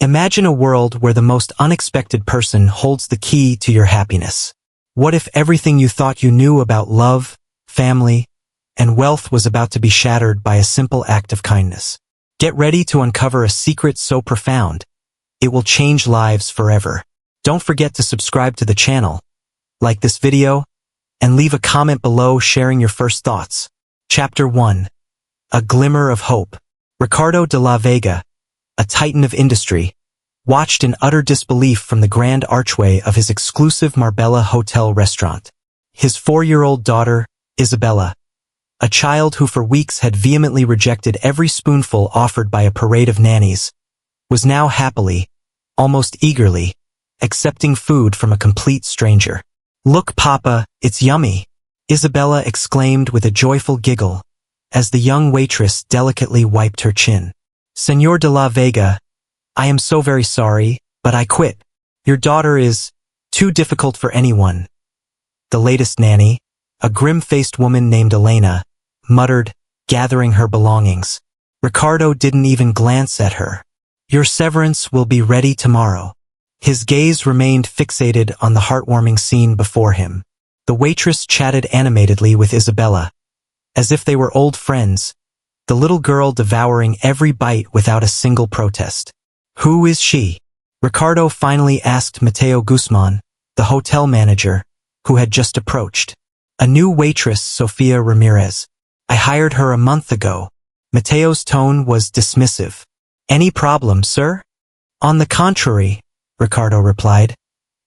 Imagine a world where the most unexpected person holds the key to your happiness. What if everything you thought you knew about love, family, and wealth was about to be shattered by a simple act of kindness? Get ready to uncover a secret so profound, it will change lives forever. Don't forget to subscribe to the channel, like this video, and leave a comment below sharing your first thoughts. Chapter 1. A Glimmer of Hope. Ricardo de la Vega, a titan of industry, watched in utter disbelief from the grand archway of his exclusive Marbella Hotel restaurant. His 4-year-old daughter, Isabella, a child who for weeks had vehemently rejected every spoonful offered by a parade of nannies, was now happily, almost eagerly, accepting food from a complete stranger. "Look, Papa, it's yummy," Isabella exclaimed with a joyful giggle, as the young waitress delicately wiped her chin. "Señor de la Vega, I am so very sorry, but I quit. Your daughter is too difficult for anyone." The latest nanny, a grim-faced woman named Elena, muttered, gathering her belongings. Ricardo didn't even glance at her. "Your severance will be ready tomorrow." His gaze remained fixated on the heartwarming scene before him. The waitress chatted animatedly with Isabella, as if they were old friends, the little girl devouring every bite without a single protest. "Who is she?" Ricardo finally asked Mateo Guzman, the hotel manager, who had just approached. "A new waitress, Sofia Ramirez. I hired her a month ago." Mateo's tone was dismissive. "Any problem, sir?" "On the contrary," Ricardo replied,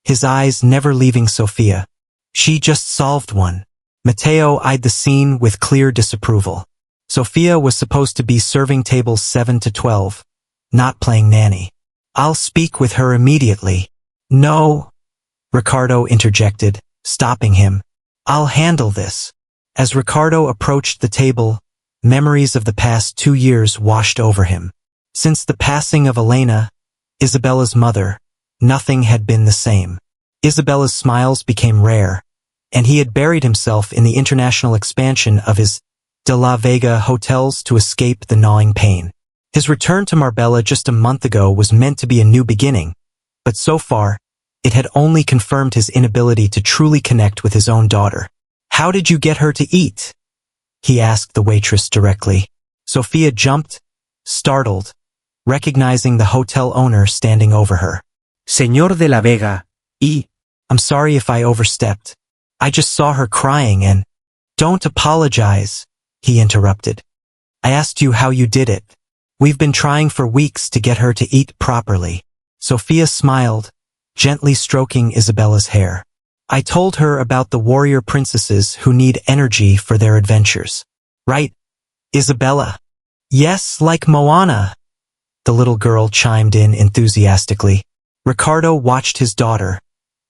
his eyes never leaving Sofia. "She just solved one." Mateo eyed the scene with clear disapproval. Sofia was supposed to be serving tables 7 to 12, not playing nanny. "I'll speak with her immediately." "No," Ricardo interjected, stopping him. "I'll handle this." As Ricardo approached the table, memories of the past 2 years washed over him. Since the passing of Elena, Isabella's mother, nothing had been the same. Isabella's smiles became rare, and he had buried himself in the international expansion of his De La Vega hotels to escape the gnawing pain. His return to Marbella just a month ago was meant to be a new beginning, but so far, it had only confirmed his inability to truly connect with his own daughter. "How did you get her to eat?" he asked the waitress directly. Sofia jumped, startled, recognizing the hotel owner standing over her. Señor de la Vega, "I'm sorry if I overstepped. I just saw her crying and—" "Don't apologize," he interrupted. "I asked you how you did it. We've been trying for weeks to get her to eat properly." Sofia smiled, gently stroking Isabella's hair. "I told her about the warrior princesses who need energy for their adventures. Right, Isabella?" "Yes, like Moana," the little girl chimed in enthusiastically. Ricardo watched his daughter,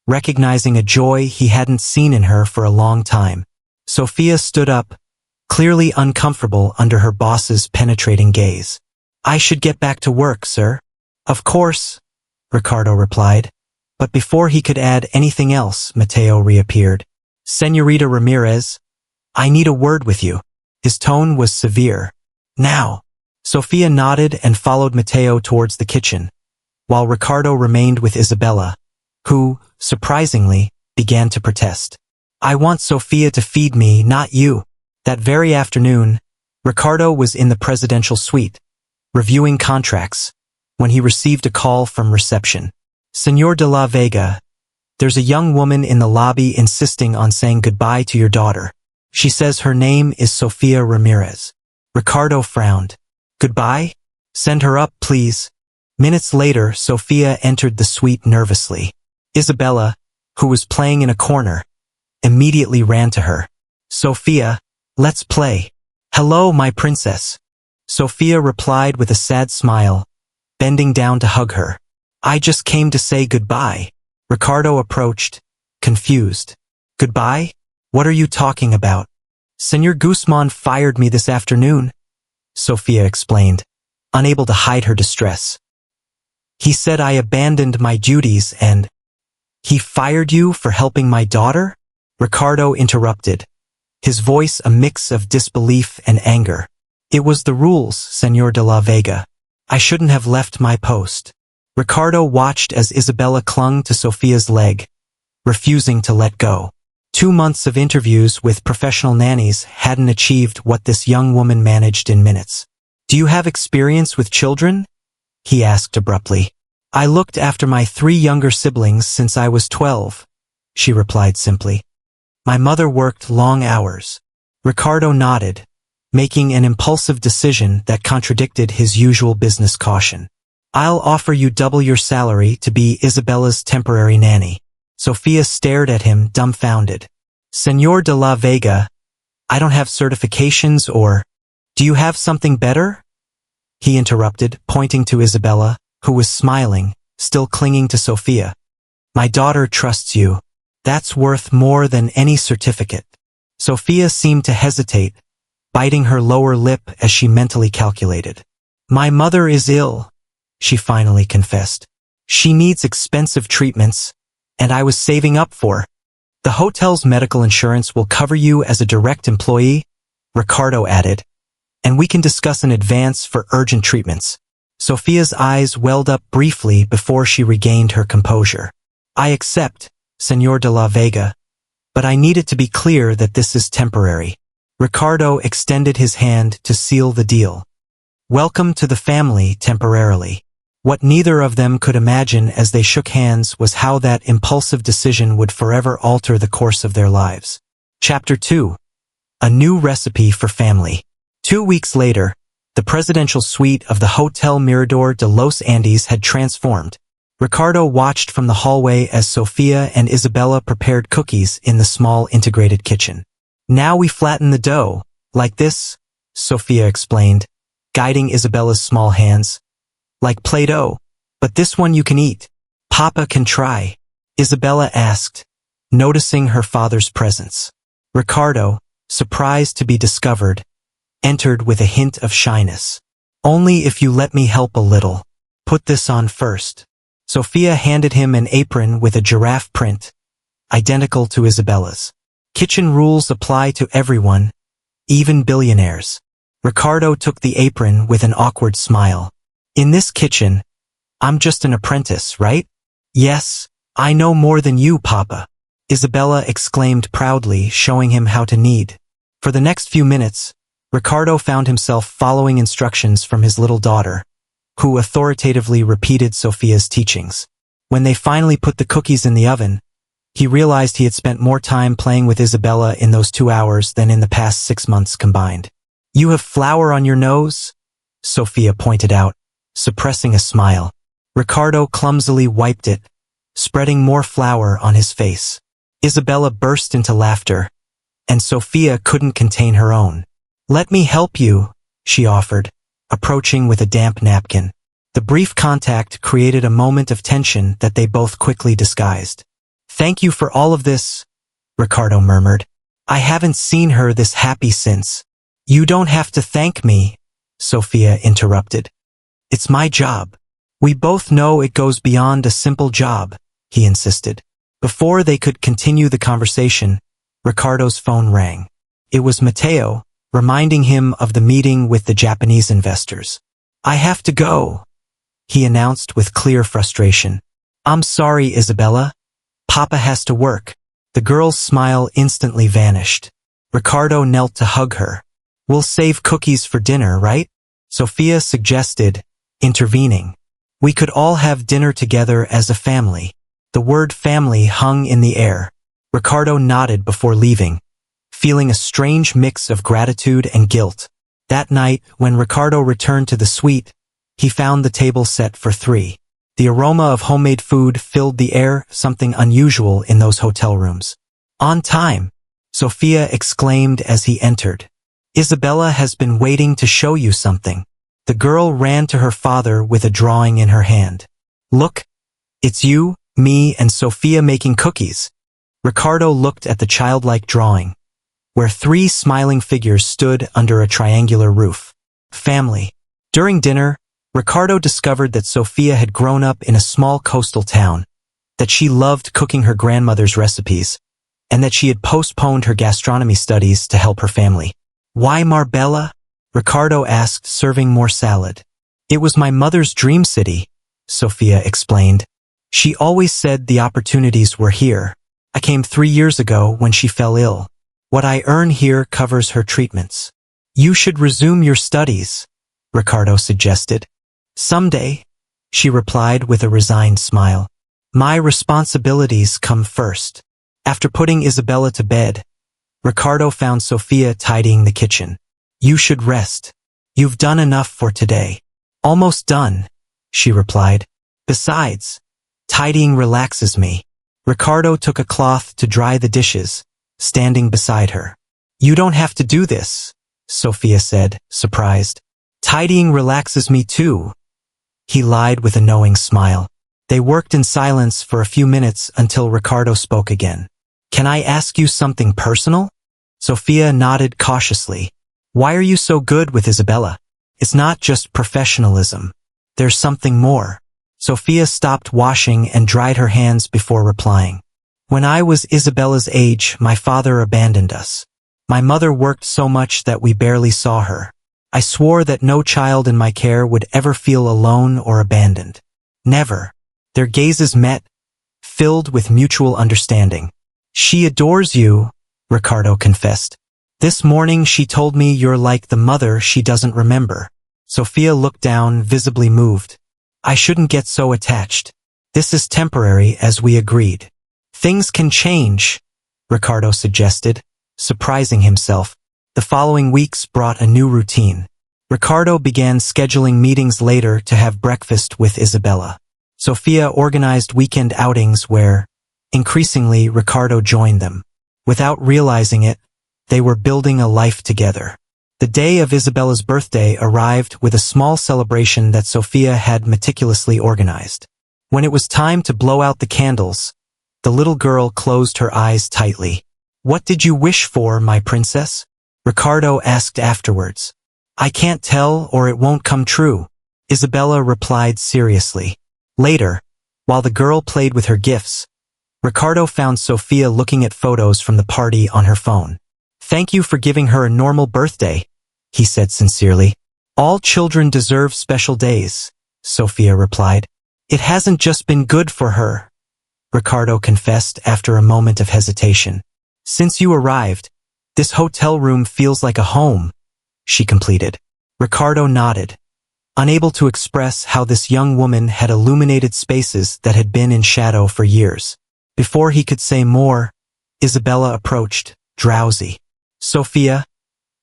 recognizing a joy he hadn't seen in her for a long time. Sofia stood up, clearly uncomfortable under her boss's penetrating gaze. "I should get back to work, sir." "Of course," Ricardo replied. But before he could add anything else, Mateo reappeared. "Señorita Ramirez, I need a word with you." His tone was severe. "Now." Sofia nodded and followed Mateo towards the kitchen, while Ricardo remained with Isabella, who, surprisingly, began to protest. "I want Sofia to feed me, not you." That very afternoon, Ricardo was in the presidential suite, reviewing contracts, when he received a call from reception. "Señor de la Vega, there's a young woman in the lobby insisting on saying goodbye to your daughter. She says her name is Sofia Ramirez." Ricardo frowned. "Goodbye? Send her up, please." Minutes later, Sofia entered the suite nervously. Isabella, who was playing in a corner, immediately ran to her. "Sofia, let's play." "Hello, my princess." Sofia replied with a sad smile, bending down to hug her. "I just came to say goodbye." Ricardo approached, confused. "Goodbye? What are you talking about?" "Señor Guzman fired me this afternoon," Sofia explained, unable to hide her distress. "He said I abandoned my duties and—" "He fired you for helping my daughter?" Ricardo interrupted, his voice a mix of disbelief and anger. "It was the rules, Señor de la Vega. I shouldn't have left my post." Ricardo watched as Isabella clung to Sophia's leg, refusing to let go. 2 months of interviews with professional nannies hadn't achieved what this young woman managed in minutes. "Do you have experience with children?" he asked abruptly. "I looked after my 3 younger siblings since I was 12, she replied simply. "My mother worked long hours." Ricardo nodded, making an impulsive decision that contradicted his usual business caution. "I'll offer you double your salary to be Isabella's temporary nanny." Sophia stared at him dumbfounded. "Señor de la Vega, I don't have certifications or... Do you have something better?" he interrupted, pointing to Isabella, who was smiling, still clinging to Sophia. "My daughter trusts you. That's worth more than any certificate." Sophia seemed to hesitate, biting her lower lip as she mentally calculated. "My mother is ill," she finally confessed. "She needs expensive treatments, and I was saving up for. The hotel's medical insurance will cover you as a direct employee," Ricardo added, "and we can discuss an advance for urgent treatments." Sophia's eyes welled up briefly before she regained her composure. "I accept, Señor de la Vega, but I need it to be clear that this is temporary." Ricardo extended his hand to seal the deal. "Welcome to the family temporarily." What neither of them could imagine as they shook hands was how that impulsive decision would forever alter the course of their lives. Chapter 2. A New Recipe for Family. 2 weeks later, the presidential suite of the Hotel Mirador de los Andes had transformed. Ricardo watched from the hallway as Sofia and Isabella prepared cookies in the small integrated kitchen. "Now we flatten the dough, like this," Sofia explained, guiding Isabella's small hands. "Like Play-Doh, but this one you can eat. Papa can try," Isabella asked, noticing her father's presence. Ricardo, surprised to be discovered, entered with a hint of shyness. "Only if you let me help a little. Put this on first." Sofia handed him an apron with a giraffe print, identical to Isabella's. "Kitchen rules apply to everyone, even billionaires." Ricardo took the apron with an awkward smile. "In this kitchen, I'm just an apprentice, right?" "Yes, I know more than you, Papa," Isabella exclaimed proudly, showing him how to knead. For the next few minutes, Ricardo found himself following instructions from his little daughter, who authoritatively repeated Sofia's teachings. When they finally put the cookies in the oven, he realized he had spent more time playing with Isabella in those 2 hours than in the past 6 months combined. "You have flour on your nose?" Sofia pointed out, suppressing a smile. Ricardo clumsily wiped it, spreading more flour on his face. Isabella burst into laughter, and Sofia couldn't contain her own. "Let me help you," she offered, approaching with a damp napkin. The brief contact created a moment of tension that they both quickly disguised. "Thank you for all of this," Ricardo murmured. "I haven't seen her this happy since." "You don't have to thank me," Sofia interrupted. "It's my job. We both know it goes beyond a simple job," he insisted. Before they could continue the conversation, Ricardo's phone rang. It was Mateo, reminding him of the meeting with the Japanese investors. "I have to go," he announced with clear frustration. "I'm sorry, Isabella. Papa has to work." The girl's smile instantly vanished. Ricardo knelt to hug her. "We'll save cookies for dinner, right?" Sofia suggested, intervening. "We could all have dinner together as a family." The word family hung in the air. Ricardo nodded before leaving, feeling a strange mix of gratitude and guilt. That night, when Ricardo returned to the suite, he found the table set for 3. The aroma of homemade food filled the air, something unusual in those hotel rooms. "On time," Sofia exclaimed as he entered. "Isabella has been waiting to show you something." The girl ran to her father with a drawing in her hand. "Look, it's you, me, and Sofia making cookies." Ricardo looked at the childlike drawing, where 3 smiling figures stood under a triangular roof. Family. During dinner, Ricardo discovered that Sofia had grown up in a small coastal town, that she loved cooking her grandmother's recipes, and that she had postponed her gastronomy studies to help her family. "Why Marbella?" Ricardo asked, serving more salad. "It was my mother's dream city," Sophia explained. She always said the opportunities were here. I came 3 years ago when she fell ill. What I earn here covers her treatments. You should resume your studies, Ricardo suggested. Someday, she replied with a resigned smile. My responsibilities come first. After putting Isabella to bed, Ricardo found Sophia tidying the kitchen. You should rest. You've done enough for today. Almost done, she replied. Besides, tidying relaxes me. Ricardo took a cloth to dry the dishes, standing beside her. You don't have to do this, Sophia said, surprised. Tidying relaxes me too. He lied with a knowing smile. They worked in silence for a few minutes until Ricardo spoke again. Can I ask you something personal? Sophia nodded cautiously. Why are you so good with Isabella? It's not just professionalism. There's something more. Sophia stopped washing and dried her hands before replying. When I was Isabella's age, my father abandoned us. My mother worked so much that we barely saw her. I swore that no child in my care would ever feel alone or abandoned. Never. Their gazes met, filled with mutual understanding. She adores you, Ricardo confessed. This morning she told me you're like the mother she doesn't remember. Sophia looked down, visibly moved. I shouldn't get so attached. This is temporary, as we agreed. Things can change, Ricardo suggested, surprising himself. The following weeks brought a new routine. Ricardo began scheduling meetings later to have breakfast with Isabella. Sophia organized weekend outings where, increasingly, Ricardo joined them. Without realizing it, they were building a life together. The day of Isabella's birthday arrived with a small celebration that Sophia had meticulously organized. When it was time to blow out the candles, the little girl closed her eyes tightly. What did you wish for, my princess? Ricardo asked afterwards. I can't tell, or it won't come true, Isabella replied seriously. Later, while the girl played with her gifts, Ricardo found Sophia looking at photos from the party on her phone. Thank you for giving her a normal birthday, he said sincerely. All children deserve special days, Sophia replied. It hasn't just been good for her, Ricardo confessed after a moment of hesitation. Since you arrived, this hotel room feels like a home, she completed. Ricardo nodded, unable to express how this young woman had illuminated spaces that had been in shadow for years. Before he could say more, Isabella approached, drowsy. Sophia,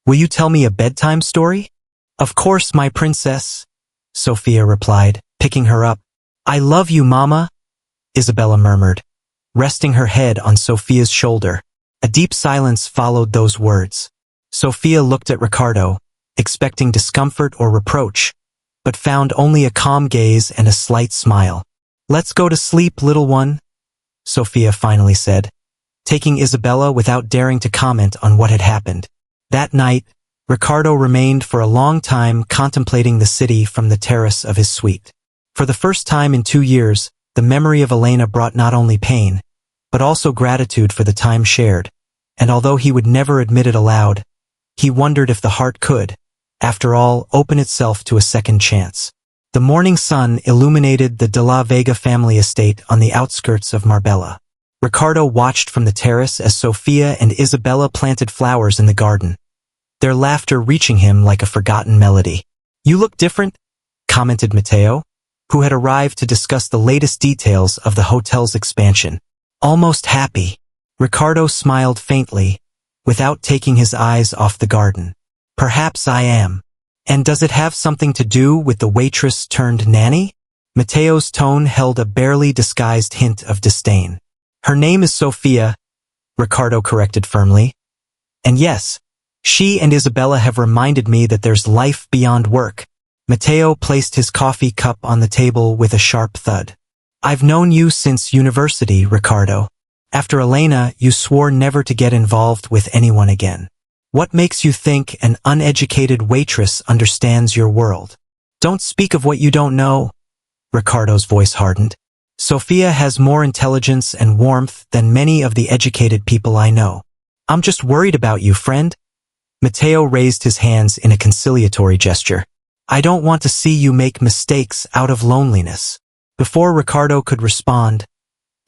will you tell me a bedtime story? Of course, my princess, Sophia replied, picking her up. I love you, Mama, Isabella murmured, resting her head on Sophia's shoulder. A deep silence followed those words. Sophia looked at Ricardo, expecting discomfort or reproach, but found only a calm gaze and a slight smile. Let's go to sleep, little one, Sophia finally said, taking Isabella without daring to comment on what had happened. That night, Ricardo remained for a long time contemplating the city from the terrace of his suite. For the first time in 2 years, the memory of Elena brought not only pain, but also gratitude for the time shared, and although he would never admit it aloud, he wondered if the heart could, after all, open itself to a second chance. The morning sun illuminated the de la Vega family estate on the outskirts of Marbella. Ricardo watched from the terrace as Sophia and Isabella planted flowers in the garden, their laughter reaching him like a forgotten melody. You look different, commented Matteo, who had arrived to discuss the latest details of the hotel's expansion. Almost happy. Ricardo smiled faintly, without taking his eyes off the garden. Perhaps I am. And does it have something to do with the waitress turned nanny? Matteo's tone held a barely disguised hint of disdain. Her name is Sophia, Ricardo corrected firmly. And yes, she and Isabella have reminded me that there's life beyond work. Matteo placed his coffee cup on the table with a sharp thud. I've known you since university, Ricardo. After Elena, you swore never to get involved with anyone again. What makes you think an uneducated waitress understands your world? Don't speak of what you don't know. Ricardo's voice hardened. Sophia has more intelligence and warmth than many of the educated people I know. I'm just worried about you, friend. Matteo raised his hands in a conciliatory gesture. I don't want to see you make mistakes out of loneliness. Before Ricardo could respond,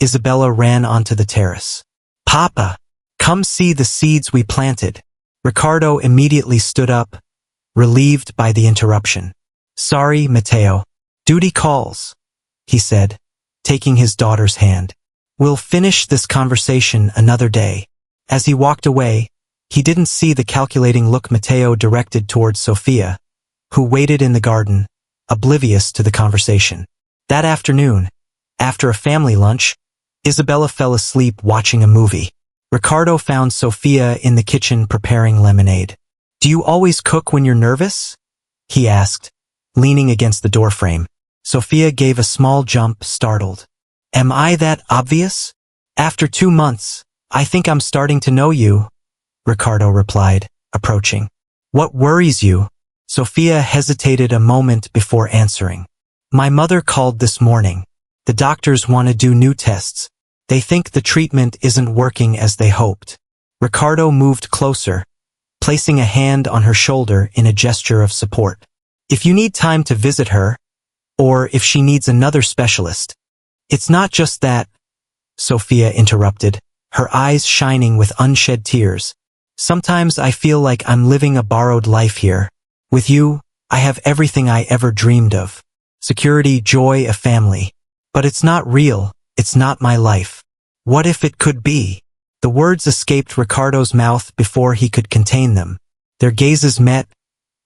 Isabella ran onto the terrace. "Papa, come see the seeds we planted." Ricardo immediately stood up, relieved by the interruption. "Sorry, Matteo. Duty calls," he said, taking his daughter's hand. "We'll finish this conversation another day." As he walked away, he didn't see the calculating look Matteo directed towards Sofia, who waited in the garden, oblivious to the conversation. That afternoon, after a family lunch, Isabella fell asleep watching a movie. Ricardo found Sofia in the kitchen preparing lemonade. "Do you always cook when you're nervous?" he asked, leaning against the doorframe. Sofia gave a small jump, startled. "Am I that obvious? After 2 months, I think I'm starting to know you," Ricardo replied, approaching. "What worries you?" Sofia hesitated a moment before answering. "My mother called this morning. The doctors want to do new tests. They think the treatment isn't working as they hoped." Ricardo moved closer, placing a hand on her shoulder in a gesture of support. "If you need time to visit her, or if she needs another specialist." "It's not just that," Sofia interrupted, her eyes shining with unshed tears. "Sometimes I feel like I'm living a borrowed life here. With you, I have everything I ever dreamed of. Security, joy, a family. But it's not real, it's not my life. What if it could be?" The words escaped Ricardo's mouth before he could contain them. Their gazes met,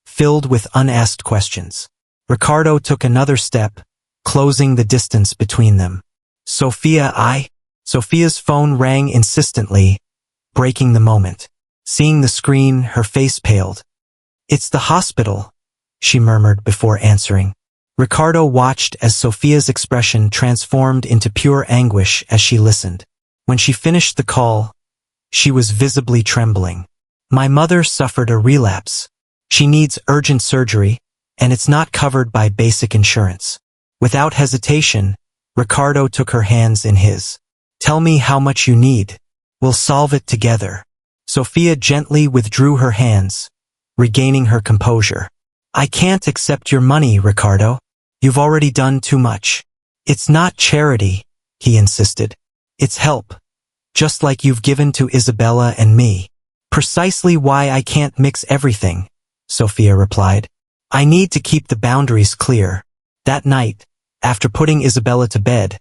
filled with unasked questions. Ricardo took another step, closing the distance between them. Sofia's phone rang insistently, breaking the moment. Seeing the screen, her face paled. "It's the hospital," she murmured before answering. Ricardo watched as Sofia's expression transformed into pure anguish as she listened. When she finished the call, she was visibly trembling. "My mother suffered a relapse. She needs urgent surgery, and it's not covered by basic insurance." Without hesitation, Ricardo took her hands in his. "Tell me how much you need. We'll solve it together." Sofia gently withdrew her hands, regaining her composure. "I can't accept your money, Ricardo. You've already done too much." "It's not charity," he insisted. "It's help, just like you've given to Isabella and me." "Precisely why I can't mix everything," Sofia replied. "I need to keep the boundaries clear." That night, after putting Isabella to bed,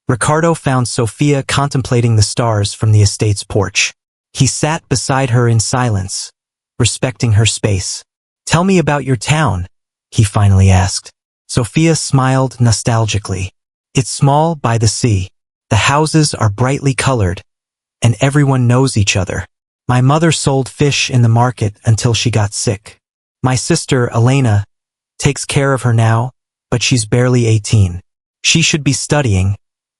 Ricardo found Sofia contemplating the stars from the estate's porch. He sat beside her in silence, respecting her space. "Tell me about your town," he finally asked. Sofia smiled nostalgically. "It's small by the sea. The houses are brightly colored, and everyone knows each other. My mother sold fish in the market until she got sick. My sister, Elena, takes care of her now, but she's barely 18. She should be studying,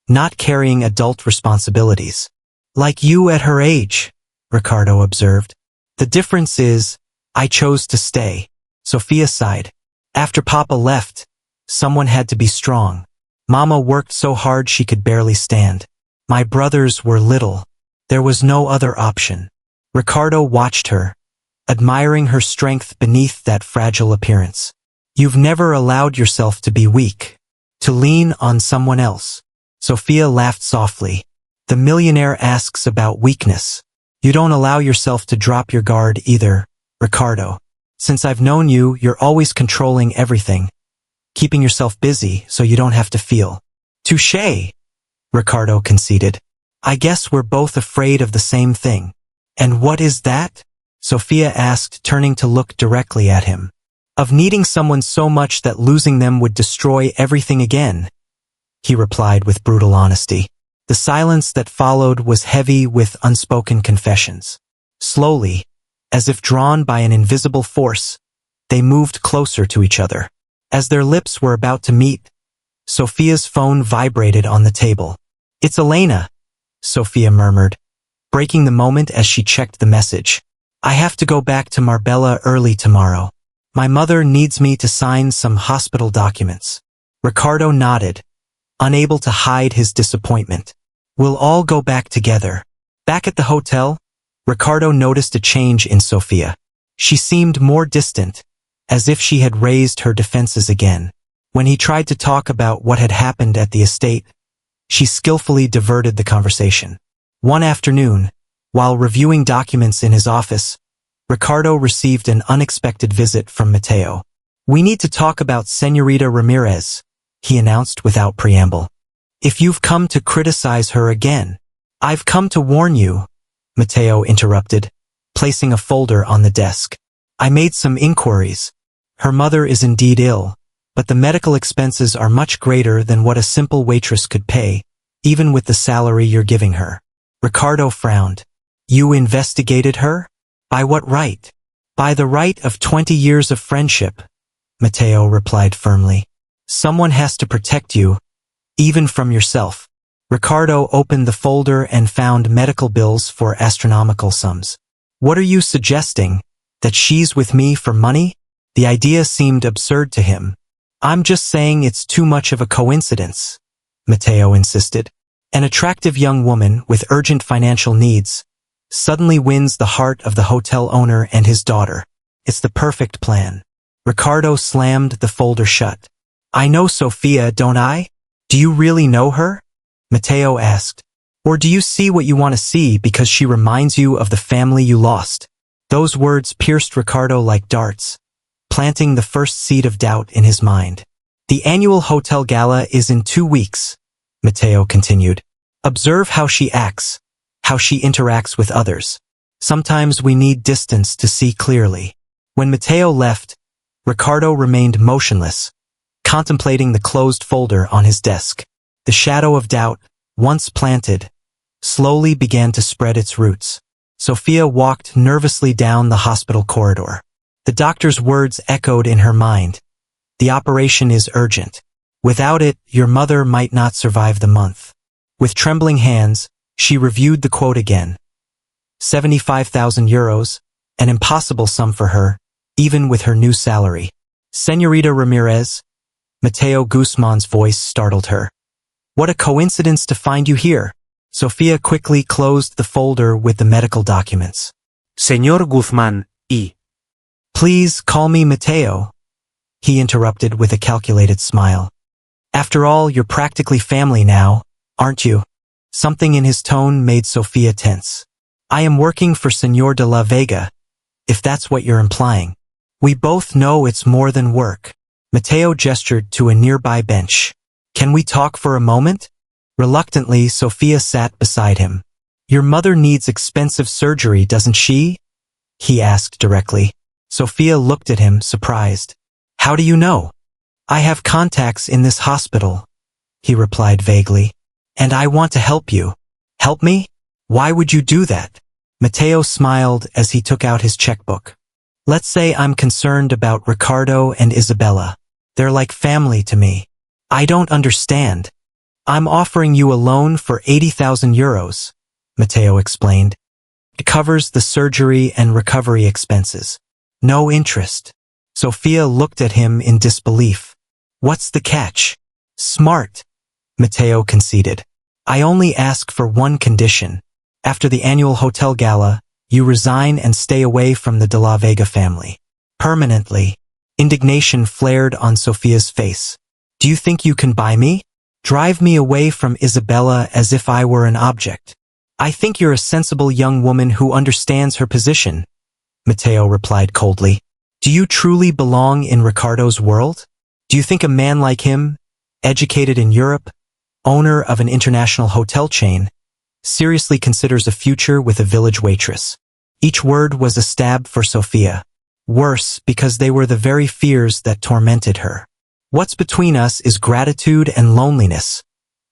not carrying adult responsibilities." "Like you at her age," Ricardo observed. "The difference is, I chose to stay." Sofia sighed. "After Papa left, someone had to be strong. Mama worked so hard she could barely stand. My brothers were little. There was no other option." Ricardo watched her, admiring her strength beneath that fragile appearance. "You've never allowed yourself to be weak, to lean on someone else." Sofia laughed softly. "The millionaire asks about weakness. You don't allow yourself to drop your guard either, Ricardo. Since I've known you, you're always controlling everything, keeping yourself busy so you don't have to feel." "Touché," Ricardo conceded. "I guess we're both afraid of the same thing." "And what is that?" Sofia asked, turning to look directly at him. "Of needing someone so much that losing them would destroy everything again," he replied with brutal honesty. The silence that followed was heavy with unspoken confessions. Slowly, as if drawn by an invisible force, they moved closer to each other. As their lips were about to meet, Sofia's phone vibrated on the table. "It's Elena," Sofia murmured, breaking the moment as she checked the message. "I have to go back to Marbella early tomorrow. My mother needs me to sign some hospital documents." Ricardo nodded, unable to hide his disappointment. "We'll all go back together." Back at the hotel, Ricardo noticed a change in Sofia. She seemed more distant, as if she had raised her defenses again. When he tried to talk about what had happened at the estate, she skillfully diverted the conversation. One afternoon, while reviewing documents in his office, Ricardo received an unexpected visit from Mateo. "We need to talk about Señorita Ramirez," he announced without preamble. "If you've come to criticize her again." "I've come to warn you," Mateo interrupted, placing a folder on the desk. "I made some inquiries. Her mother is indeed ill, but the medical expenses are much greater than what a simple waitress could pay, even with the salary you're giving her." Ricardo frowned. "You investigated her? By what right?" "By the right of 20 years of friendship," Mateo replied firmly. "Someone has to protect you, even from yourself." Ricardo opened the folder and found medical bills for astronomical sums. "What are you suggesting? That she's with me for money?" The idea seemed absurd to him. "I'm just saying it's too much of a coincidence," Mateo insisted. "An attractive young woman with urgent financial needs suddenly wins the heart of the hotel owner and his daughter. It's the perfect plan." Ricardo slammed the folder shut. "I know Sophia, don't I?" "Do you really know her?" Mateo asked. "Or do you see what you want to see because she reminds you of the family you lost?" Those words pierced Ricardo like darts, planting the first seed of doubt in his mind. "The annual hotel gala is in 2 weeks," Mateo continued. "Observe how she acts, how she interacts with others. Sometimes we need distance to see clearly." When Mateo left, Ricardo remained motionless, contemplating the closed folder on his desk. The shadow of doubt, once planted, slowly began to spread its roots. Sophia walked nervously down the hospital corridor. The doctor's words echoed in her mind. "The operation is urgent. Without it, your mother might not survive the month." With trembling hands, she reviewed the quote again. 75,000 euros, an impossible sum for her, even with her new salary. "Señorita Ramirez," Mateo Guzman's voice startled her. "What a coincidence to find you here." Sophia quickly closed the folder with the medical documents. Señor Guzmán, y. "Please call me Mateo," he interrupted with a calculated smile. "After all, you're practically family now, aren't you?" Something in his tone made Sophia tense. "I am working for Señor de la Vega, if that's what you're implying." "We both know it's more than work." Mateo gestured to a nearby bench. "Can we talk for a moment?" Reluctantly, Sophia sat beside him. "Your mother needs expensive surgery, doesn't she?" he asked directly. Sophia looked at him, surprised. "How do you know?" "I have contacts in this hospital," he replied vaguely. "And I want to help you." "Help me? Why would you do that?" Mateo smiled as he took out his checkbook. "Let's say I'm concerned about Ricardo and Isabella. They're like family to me." "I don't understand." "I'm offering you a loan for 80,000 euros, Mateo explained. "It covers the surgery and recovery expenses. No interest." Sophia looked at him in disbelief. "What's the catch?" "Smart," Mateo conceded. "I only ask for one condition. After the annual hotel gala, you resign and stay away from the de la Vega family. Permanently." Indignation flared on Sophia's face. "Do you think you can buy me? Drive me away from Isabella as if I were an object?" "I think you're a sensible young woman who understands her position," Mateo replied coldly. "Do you truly belong in Ricardo's world? Do you think a man like him, educated in Europe, owner of an international hotel chain, seriously considers a future with a village waitress?" Each word was a stab for Sophia. Worse, because they were the very fears that tormented her. "What's between us is gratitude and loneliness,"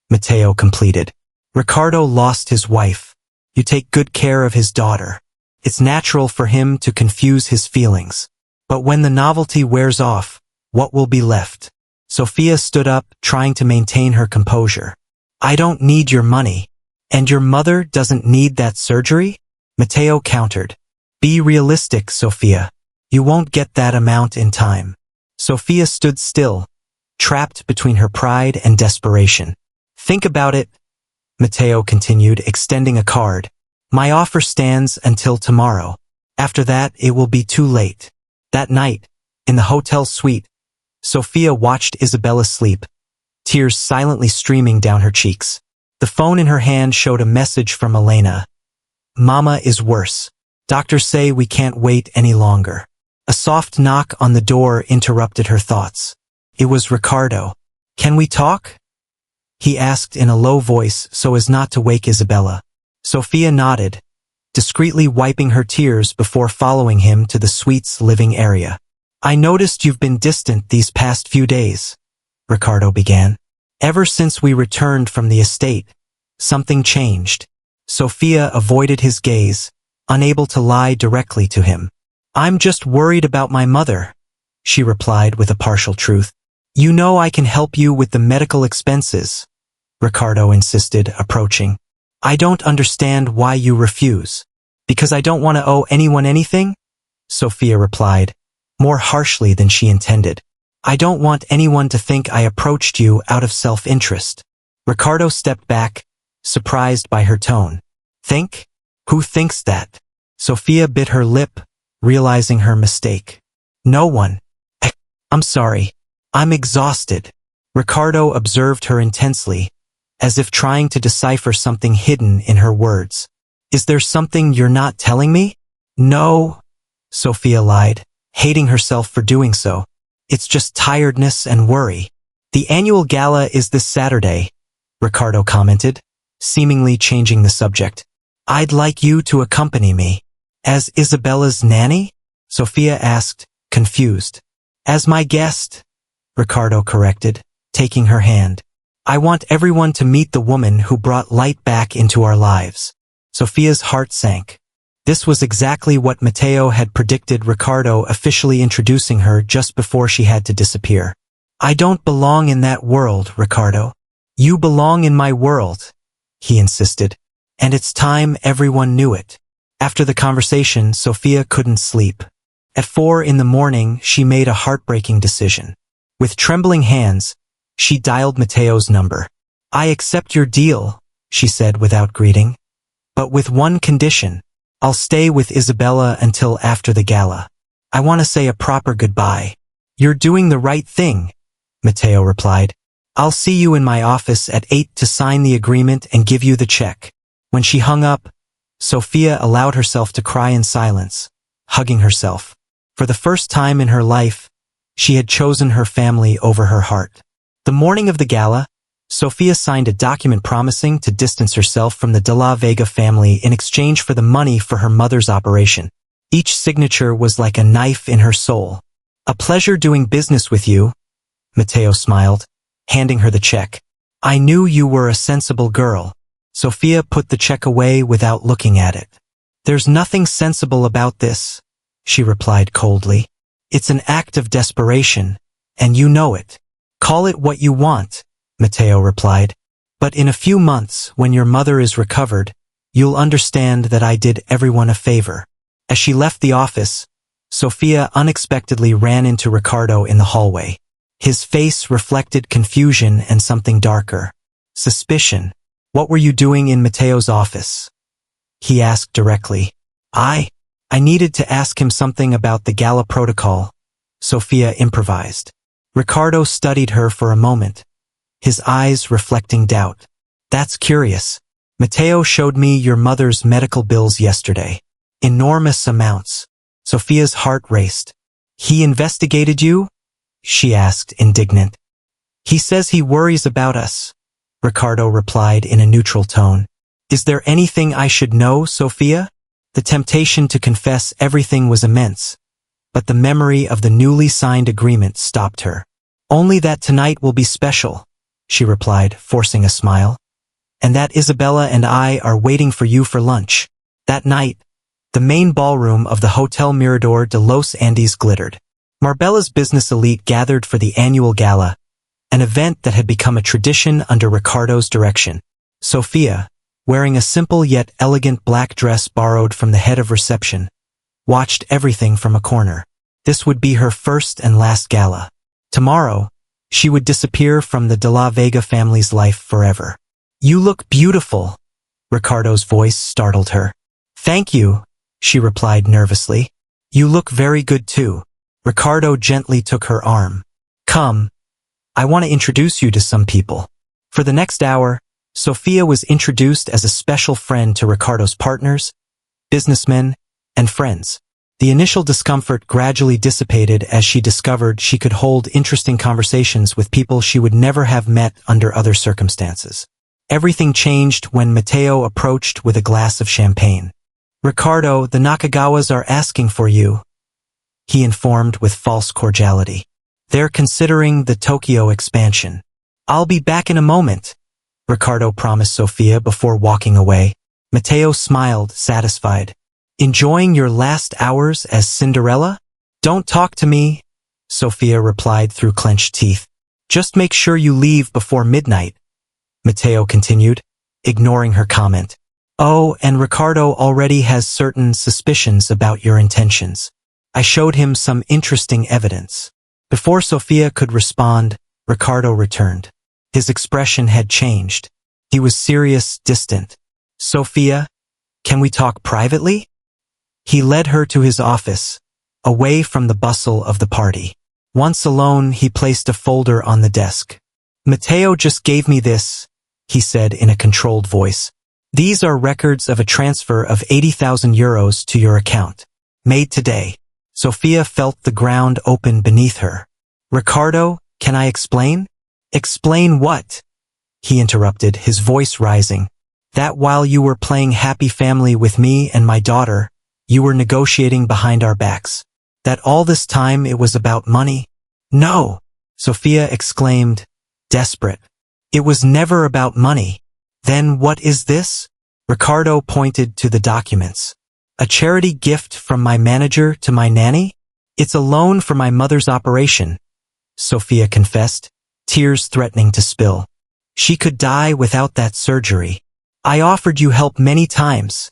Mateo completed. "Ricardo lost his wife. You take good care of his daughter. It's natural for him to confuse his feelings. But when the novelty wears off, what will be left?" Sophia stood up, trying to maintain her composure. "I don't need your money. And your mother doesn't need that surgery?" Mateo countered. "Be realistic, Sophia. You won't get that amount in time." Sophia stood still, trapped between her pride and desperation. "Think about it," Mateo continued, extending a card. "My offer stands until tomorrow. After that, it will be too late." That night, in the hotel suite, Sophia watched Isabella sleep, tears silently streaming down her cheeks. The phone in her hand showed a message from Elena. Mama is worse. Doctors say we can't wait any longer. A soft knock on the door interrupted her thoughts. It was Ricardo. Can we talk? He asked in a low voice so as not to wake Isabella. Sophia nodded, discreetly wiping her tears before following him to the suite's living area. I noticed you've been distant these past few days, Ricardo began. Ever since we returned from the estate, something changed. Sophia avoided his gaze, unable to lie directly to him. I'm just worried about my mother, she replied with a partial truth. You know I can help you with the medical expenses, Ricardo insisted, approaching. I don't understand why you refuse. Because I don't want to owe anyone anything? Sophia replied, more harshly than she intended. I don't want anyone to think I approached you out of self-interest. Ricardo stepped back, surprised by her tone. Think? Who thinks that? Sophia bit her lip, realizing her mistake. No one. I'm sorry. I'm exhausted. Ricardo observed her intensely, as if trying to decipher something hidden in her words. Is there something you're not telling me? No, Sophia lied, hating herself for doing so. It's just tiredness and worry. The annual gala is this Saturday, Ricardo commented, seemingly changing the subject. I'd like you to accompany me. As Isabella's nanny? Sophia asked, confused. As my guest, Ricardo corrected, taking her hand. I want everyone to meet the woman who brought light back into our lives. Sophia's heart sank. This was exactly what Matteo had predicted, Ricardo officially introducing her just before she had to disappear. I don't belong in that world, Ricardo. You belong in my world, he insisted. And it's time everyone knew it. After the conversation, Sophia couldn't sleep. At 4 a.m, she made a heartbreaking decision. With trembling hands, she dialed Matteo's number. I accept your deal, she said without greeting. But with one condition. I'll stay with Isabella until after the gala. I want to say a proper goodbye. You're doing the right thing, Matteo replied. I'll see you in my office at 8 to sign the agreement and give you the check. When she hung up, Sophia allowed herself to cry in silence, hugging herself. For the first time in her life, she had chosen her family over her heart. The morning of the gala, Sophia signed a document promising to distance herself from the De La Vega family in exchange for the money for her mother's operation. Each signature was like a knife in her soul. A pleasure doing business with you, Matteo smiled, handing her the check. I knew you were a sensible girl. Sophia put the check away without looking at it. There's nothing sensible about this, she replied coldly. It's an act of desperation, and you know it. Call it what you want, Matteo replied. But in a few months, when your mother is recovered, you'll understand that I did everyone a favor. As she left the office, Sophia unexpectedly ran into Ricardo in the hallway. His face reflected confusion and something darker. Suspicion. What were you doing in Matteo's office? He asked directly. I needed to ask him something about the gala protocol, Sophia improvised. Ricardo studied her for a moment, his eyes reflecting doubt. That's curious. Matteo showed me your mother's medical bills yesterday. Enormous amounts. Sophia's heart raced. He investigated you? She asked, indignant. He says he worries about us, Ricardo replied in a neutral tone. Is there anything I should know, Sophia? The temptation to confess everything was immense, but the memory of the newly signed agreement stopped her. Only that tonight will be special, she replied, forcing a smile. And that Isabella and I are waiting for you for lunch. That night, the main ballroom of the Hotel Mirador de los Andes glittered. Marbella's business elite gathered for the annual gala, an event that had become a tradition under Ricardo's direction. Sophia, wearing a simple yet elegant black dress borrowed from the head of reception, watched everything from a corner. This would be her first and last gala. Tomorrow, she would disappear from the De La Vega family's life forever. You look beautiful, Ricardo's voice startled her. Thank you, she replied nervously. You look very good too. Ricardo gently took her arm. Come, I want to introduce you to some people. For the next hour, Sophia was introduced as a special friend to Ricardo's partners, businessmen, and friends. The initial discomfort gradually dissipated as she discovered she could hold interesting conversations with people she would never have met under other circumstances. Everything changed when Mateo approached with a glass of champagne. "Ricardo, the Nakagawas are asking for you," he informed with false cordiality. "They're considering the Tokyo expansion." "I'll be back in a moment," Ricardo promised Sophia before walking away. Mateo smiled, satisfied. "Enjoying your last hours as Cinderella?" "Don't talk to me," Sophia replied through clenched teeth. "Just make sure you leave before midnight," Mateo continued, ignoring her comment. "Oh, and Ricardo already has certain suspicions about your intentions. I showed him some interesting evidence." Before Sophia could respond, Ricardo returned. His expression had changed. He was serious, distant. "Sophia, can we talk privately?" He led her to his office, away from the bustle of the party. Once alone, he placed a folder on the desk. "Mateo just gave me this," he said in a controlled voice. "These are records of a transfer of 80,000 euros to your account. Made today." Sophia felt the ground open beneath her. "Ricardo, can I explain?" "Explain what?" he interrupted, his voice rising. "That while you were playing happy family with me and my daughter, you were negotiating behind our backs. That all this time it was about money?" "No!" Sophia exclaimed, desperate. "It was never about money." "Then what is this?" Ricardo pointed to the documents. "A charity gift from my manager to my nanny? It's a loan for my mother's operation," Sophia confessed, tears threatening to spill. "She could die without that surgery. I offered you help many times,"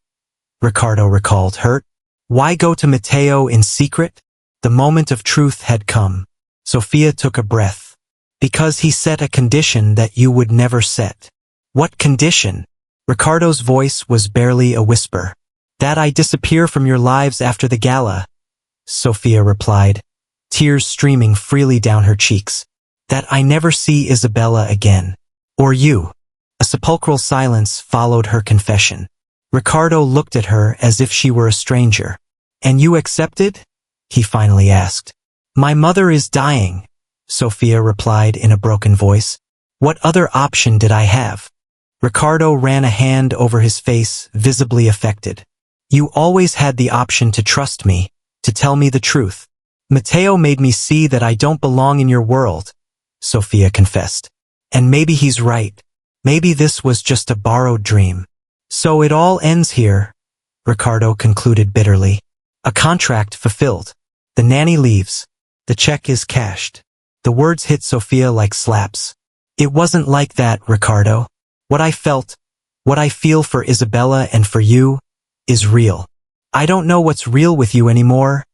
Ricardo recalled, hurt. "Why go to Mateo in secret?" The moment of truth had come. Sophia took a breath. "Because he set a condition that you would never set." "What condition?" Ricardo's voice was barely a whisper. "That I disappear from your lives after the gala," Sophia replied, tears streaming freely down her cheeks. "That I never see Isabella again. Or you." A sepulchral silence followed her confession. Ricardo looked at her as if she were a stranger. "And you accepted?" he finally asked. "My mother is dying," Sophia replied in a broken voice. "What other option did I have?" Ricardo ran a hand over his face, visibly affected. "You always had the option to trust me, to tell me the truth. Mateo made me see that I don't belong in your world," Sophia confessed. "And maybe he's right. Maybe this was just a borrowed dream. So it all ends here," Ricardo concluded bitterly. "A contract fulfilled. The nanny leaves. The check is cashed." The words hit Sophia like slaps. "It wasn't like that, Ricardo. What I felt, what I feel for Isabella and for you, is real." "I don't know what's real with you anymore,"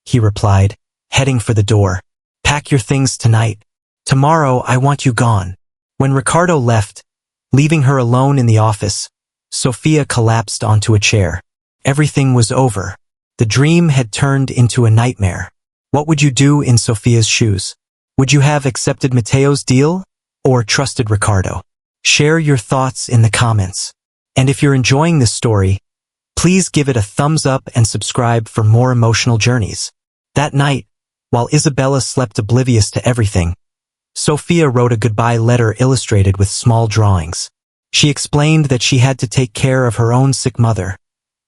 he replied, heading for the door. "Pack your things tonight. Tomorrow I want you gone." When Ricardo left, leaving her alone in the office, Sophia collapsed onto a chair. Everything was over. The dream had turned into a nightmare. What would you do in Sophia's shoes? Would you have accepted Mateo's deal or trusted Ricardo? Share your thoughts in the comments. And if you're enjoying this story, please give it a thumbs up and subscribe for more emotional journeys. That night, while Isabella slept oblivious to everything, Sophia wrote a goodbye letter illustrated with small drawings. She explained that she had to take care of her own sick mother,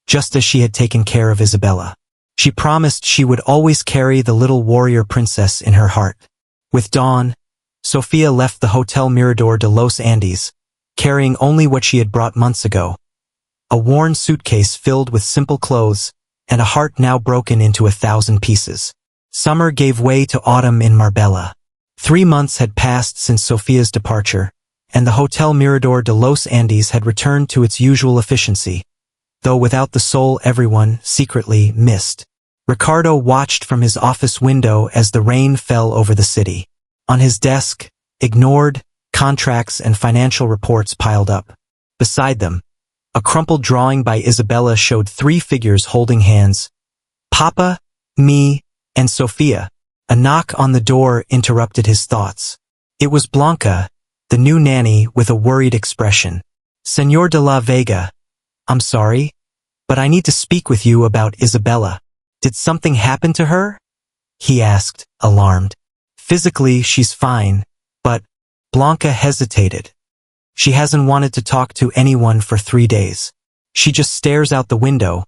just as she had taken care of Isabella. She promised she would always carry the little warrior princess in her heart. With dawn, Sophia left the Hotel Mirador de los Andes, carrying only what she had brought months ago. A worn suitcase filled with simple clothes, and a heart now broken into 1,000 pieces. Summer gave way to autumn in Marbella. 3 months had passed since Sophia's departure, and the Hotel Mirador de los Andes had returned to its usual efficiency, though without the soul everyone secretly missed. Ricardo watched from his office window as the rain fell over the city. On his desk, ignored, contracts and financial reports piled up. Beside them, a crumpled drawing by Isabella showed 3 figures holding hands: Papa, me, and Sophia. A knock on the door interrupted his thoughts. It was Blanca, the new nanny, with a worried expression. Señor de la Vega, I'm sorry, but I need to speak with you about Isabella. Did something happen to her? He asked, alarmed. Physically, she's fine, but Blanca hesitated. She hasn't wanted to talk to anyone for 3 days. She just stares out the window,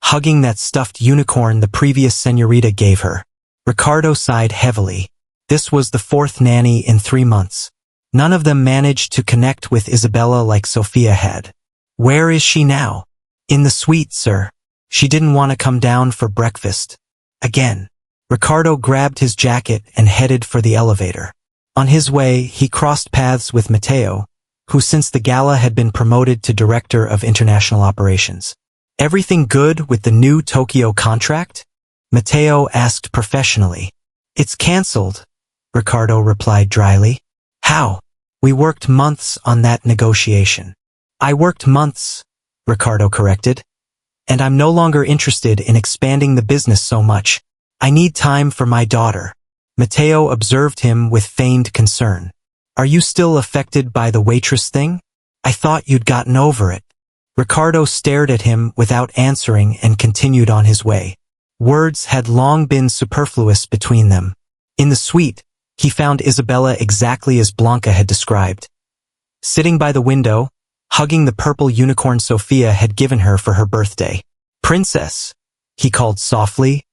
hugging that stuffed unicorn the previous señorita gave her. Ricardo sighed heavily. This was the 4th nanny in 3 months. None of them managed to connect with Isabella like Sofia had. Where is she now? In the suite, sir. She didn't want to come down for breakfast. Again. Ricardo grabbed his jacket and headed for the elevator. On his way, he crossed paths with Mateo, who since the gala had been promoted to Director of International Operations. Everything good with the new Tokyo contract? Mateo asked professionally. It's cancelled, Ricardo replied dryly. How? We worked months on that negotiation. I worked months, Ricardo corrected. And I'm no longer interested in expanding the business so much. I need time for my daughter. Mateo observed him with feigned concern. Are you still affected by the Waitress thing? I thought you'd gotten over it. Ricardo stared at him without answering and continued on his way. Words had long been superfluous between them. In the suite, he found Isabella exactly as Blanca had described. Sitting by the window, hugging the purple unicorn Sofia had given her for her birthday. Princess, he called softly.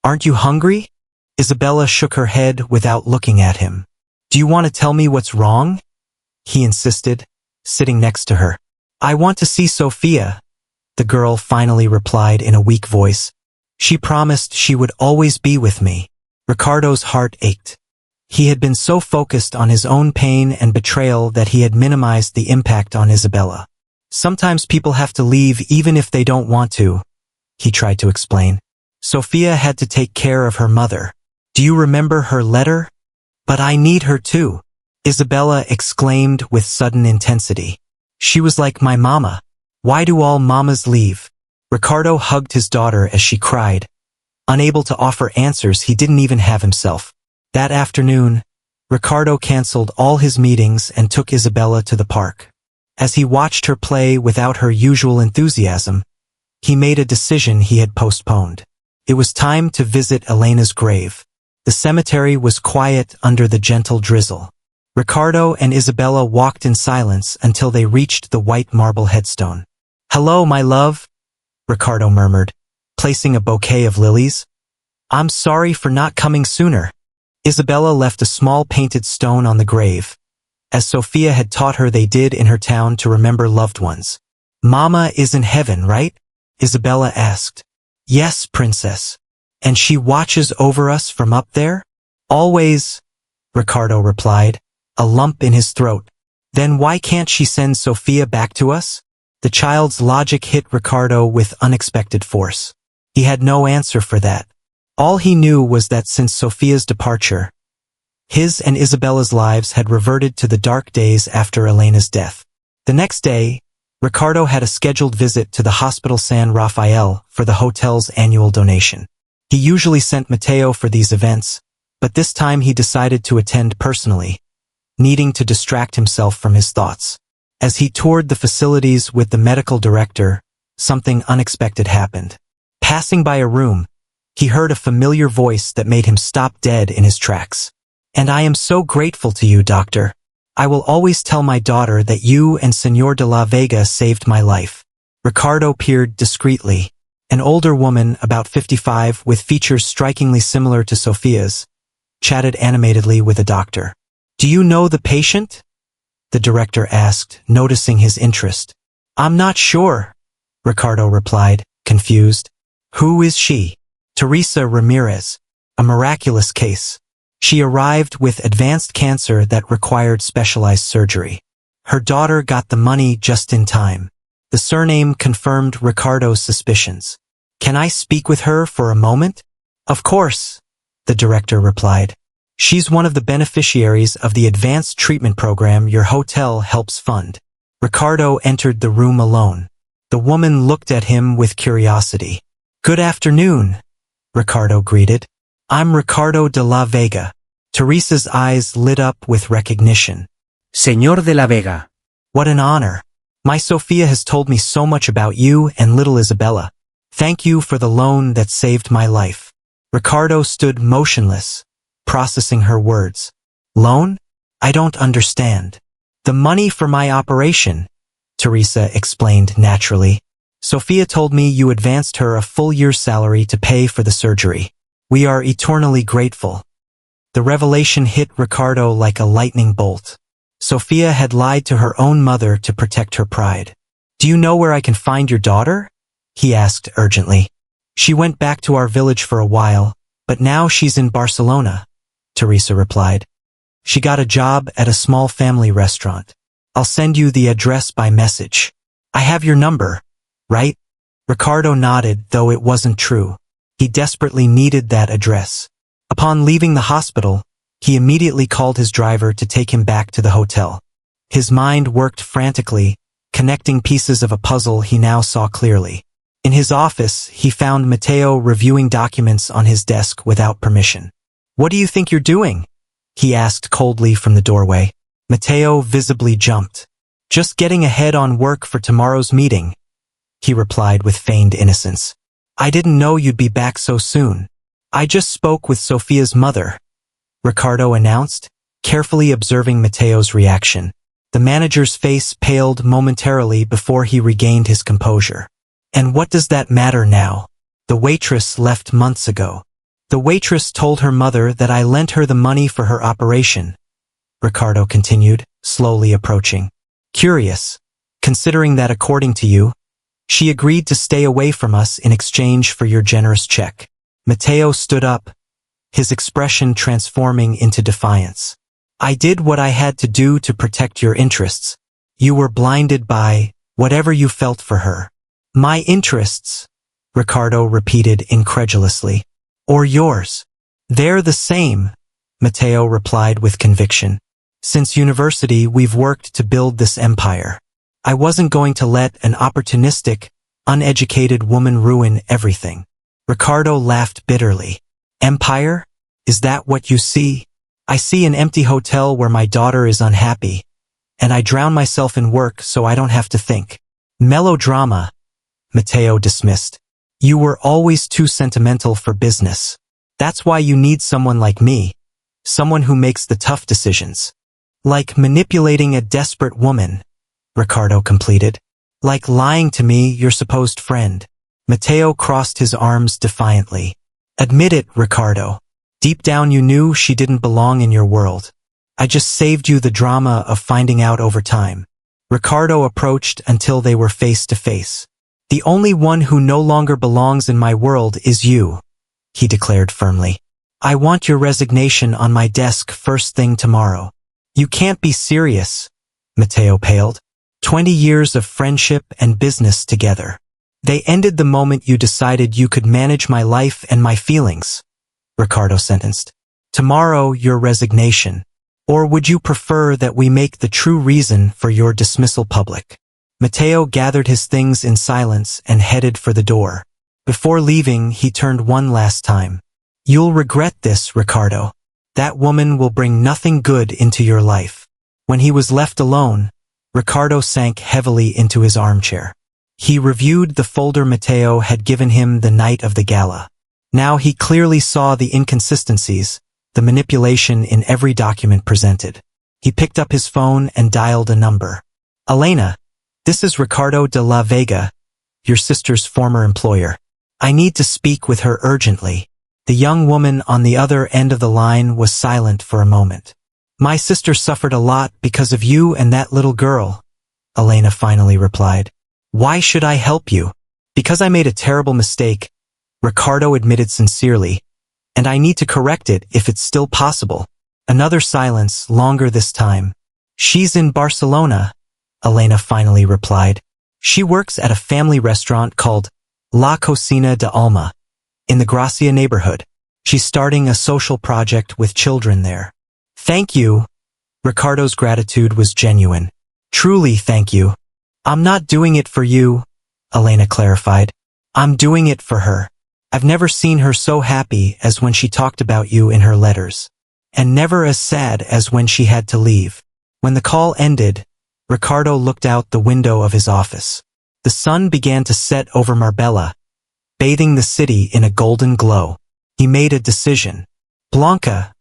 Aren't you hungry? Isabella shook her head without looking at him. Do you want to tell me what's wrong? He insisted, sitting next to her. I want to see Sofia, the girl finally replied in a weak voice. She promised she would always be with me. Ricardo's heart ached. He had been so focused on his own pain and betrayal that he had minimized the impact on Isabella. Sometimes people have to leave even if they don't want to, he tried to explain. Sofia had to take care of her mother. Do you remember her letter? But I need her too, Isabella exclaimed with sudden intensity. She was like my mama. Why do all mamas leave? Ricardo hugged his daughter as she cried. Unable to offer answers he didn't even have himself. That afternoon, Ricardo canceled all his meetings and took Isabella to the park. As he watched her play without her usual enthusiasm, he made a decision he had postponed. It was time to visit Elena's grave. The cemetery was quiet under the gentle drizzle. Ricardo and Isabella walked in silence until they reached the white marble headstone. Hello, my love, Ricardo murmured, placing a bouquet of lilies. I'm sorry for not coming sooner. Isabella left a small painted stone on the grave, as Sofia had taught her they did in her town to remember loved ones. Mama is in heaven, right? Isabella asked. Yes, princess. And she watches over us from up there? Always, Ricardo replied, a lump in his throat. Then why can't she send Sofia back to us? The child's logic hit Ricardo with unexpected force. He had no answer for that. All he knew was that since Sofia's departure, his and Isabella's lives had reverted to the dark days after Elena's death. The next day, Ricardo had a scheduled visit to the Hospital San Rafael for the hotel's annual donation. He usually sent Mateo for these events, but this time he decided to attend personally, needing to distract himself from his thoughts. As he toured the facilities with the medical director, something unexpected happened. Passing by a room, he heard a familiar voice that made him stop dead in his tracks. And I am so grateful to you, doctor. I will always tell my daughter that you and Señor de la Vega saved my life. Ricardo peered discreetly. An older woman, about 55, with features strikingly similar to Sofia's, chatted animatedly with a doctor. Do you know the patient? The director asked, noticing his interest. I'm not sure, Ricardo replied, confused. Who is she? Teresa Ramirez. A miraculous case. She arrived with advanced cancer that required specialized surgery. Her daughter got the money just in time. The surname confirmed Ricardo's suspicions. Can I speak with her for a moment? Of course, the director replied. She's one of the beneficiaries of the advanced treatment program your hotel helps fund. Ricardo entered the room alone. The woman looked at him with curiosity. Good afternoon, Ricardo greeted. I'm Ricardo de la Vega. Teresa's eyes lit up with recognition. Señor de la Vega. What an honor. My Sophia has told me so much about you and little Isabella. Thank you for the loan that saved my life. Ricardo stood motionless, processing her words. Loan? I don't understand. The money for my operation, Teresa explained naturally. Sophia told me you advanced her a full year's salary to pay for the surgery. We are eternally grateful. The revelation hit Ricardo like a lightning bolt. Sophia had lied to her own mother to protect her pride. Do you know where I can find your daughter? He asked urgently. She went back to our village for a while, but now she's in Barcelona, Teresa replied. She got a job at a small family restaurant. I'll send you the address by message. I have your number, right? Ricardo nodded, though it wasn't true. He desperately needed that address. Upon leaving the hospital, he immediately called his driver to take him back to the hotel. His mind worked frantically, connecting pieces of a puzzle he now saw clearly. In his office, he found Mateo reviewing documents on his desk without permission. What do you think you're doing? He asked coldly from the doorway. Mateo visibly jumped. Just getting ahead on work for tomorrow's meeting, he replied with feigned innocence. I didn't know you'd be back so soon. I just spoke with Sophia's mother, Ricardo announced, carefully observing Mateo's reaction. The manager's face paled momentarily before he regained his composure. And what does that matter now? The waitress left months ago. The waitress told her mother that I lent her the money for her operation, Ricardo continued, slowly approaching. Curious, considering that according to you, she agreed to stay away from us in exchange for your generous check. Mateo stood up, his expression transforming into defiance. I did what I had to do to protect your interests. You were blinded by whatever you felt for her. My interests, Ricardo repeated incredulously. Or yours. They're the same, Mateo replied with conviction. Since university, we've worked to build this empire. I wasn't going to let an opportunistic, uneducated woman ruin everything. Ricardo laughed bitterly. Empire? Is that what you see? I see an empty hotel where my daughter is unhappy, and I drown myself in work so I don't have to think. Melodrama, Mateo dismissed. You were always too sentimental for business. That's why you need someone like me, someone who makes the tough decisions. Like manipulating a desperate woman, Ricardo completed. Like lying to me, your supposed friend. Mateo crossed his arms defiantly. Admit it, Ricardo. Deep down you knew she didn't belong in your world. I just saved you the drama of finding out over time. Ricardo approached until they were face to face. The only one who no longer belongs in my world is you, he declared firmly. I want your resignation on my desk first thing tomorrow. You can't be serious, Mateo paled. 20 years of friendship and business together. They ended the moment you decided you could manage my life and my feelings, Ricardo sentenced. Tomorrow, your resignation. Or would you prefer that we make the true reason for your dismissal public? Mateo gathered his things in silence and headed for the door. Before leaving, he turned one last time. You'll regret this, Ricardo. That woman will bring nothing good into your life. When he was left alone, Ricardo sank heavily into his armchair. He reviewed the folder Mateo had given him the night of the gala. Now he clearly saw the inconsistencies, the manipulation in every document presented. He picked up his phone and dialed a number. Elena, this is Ricardo de la Vega, your sister's former employer. I need to speak with her urgently. The young woman on the other end of the line was silent for a moment. My sister suffered a lot because of you and that little girl, Elena finally replied. Why should I help you? Because I made a terrible mistake, Ricardo admitted sincerely, and I need to correct it if it's still possible. Another silence, longer this time. She's in Barcelona, Elena finally replied. She works at a family restaurant called La Cocina de Alma, in the Gracia neighborhood. She's starting a social project with children there. Thank you. Ricardo's gratitude was genuine. Truly thank you. I'm not doing it for you, Elena clarified. I'm doing it for her. I've never seen her so happy as when she talked about you in her letters. And never as sad as when she had to leave. When the call ended, Ricardo looked out the window of his office. The sun began to set over Marbella, bathing the city in a golden glow. He made a decision. Blanca,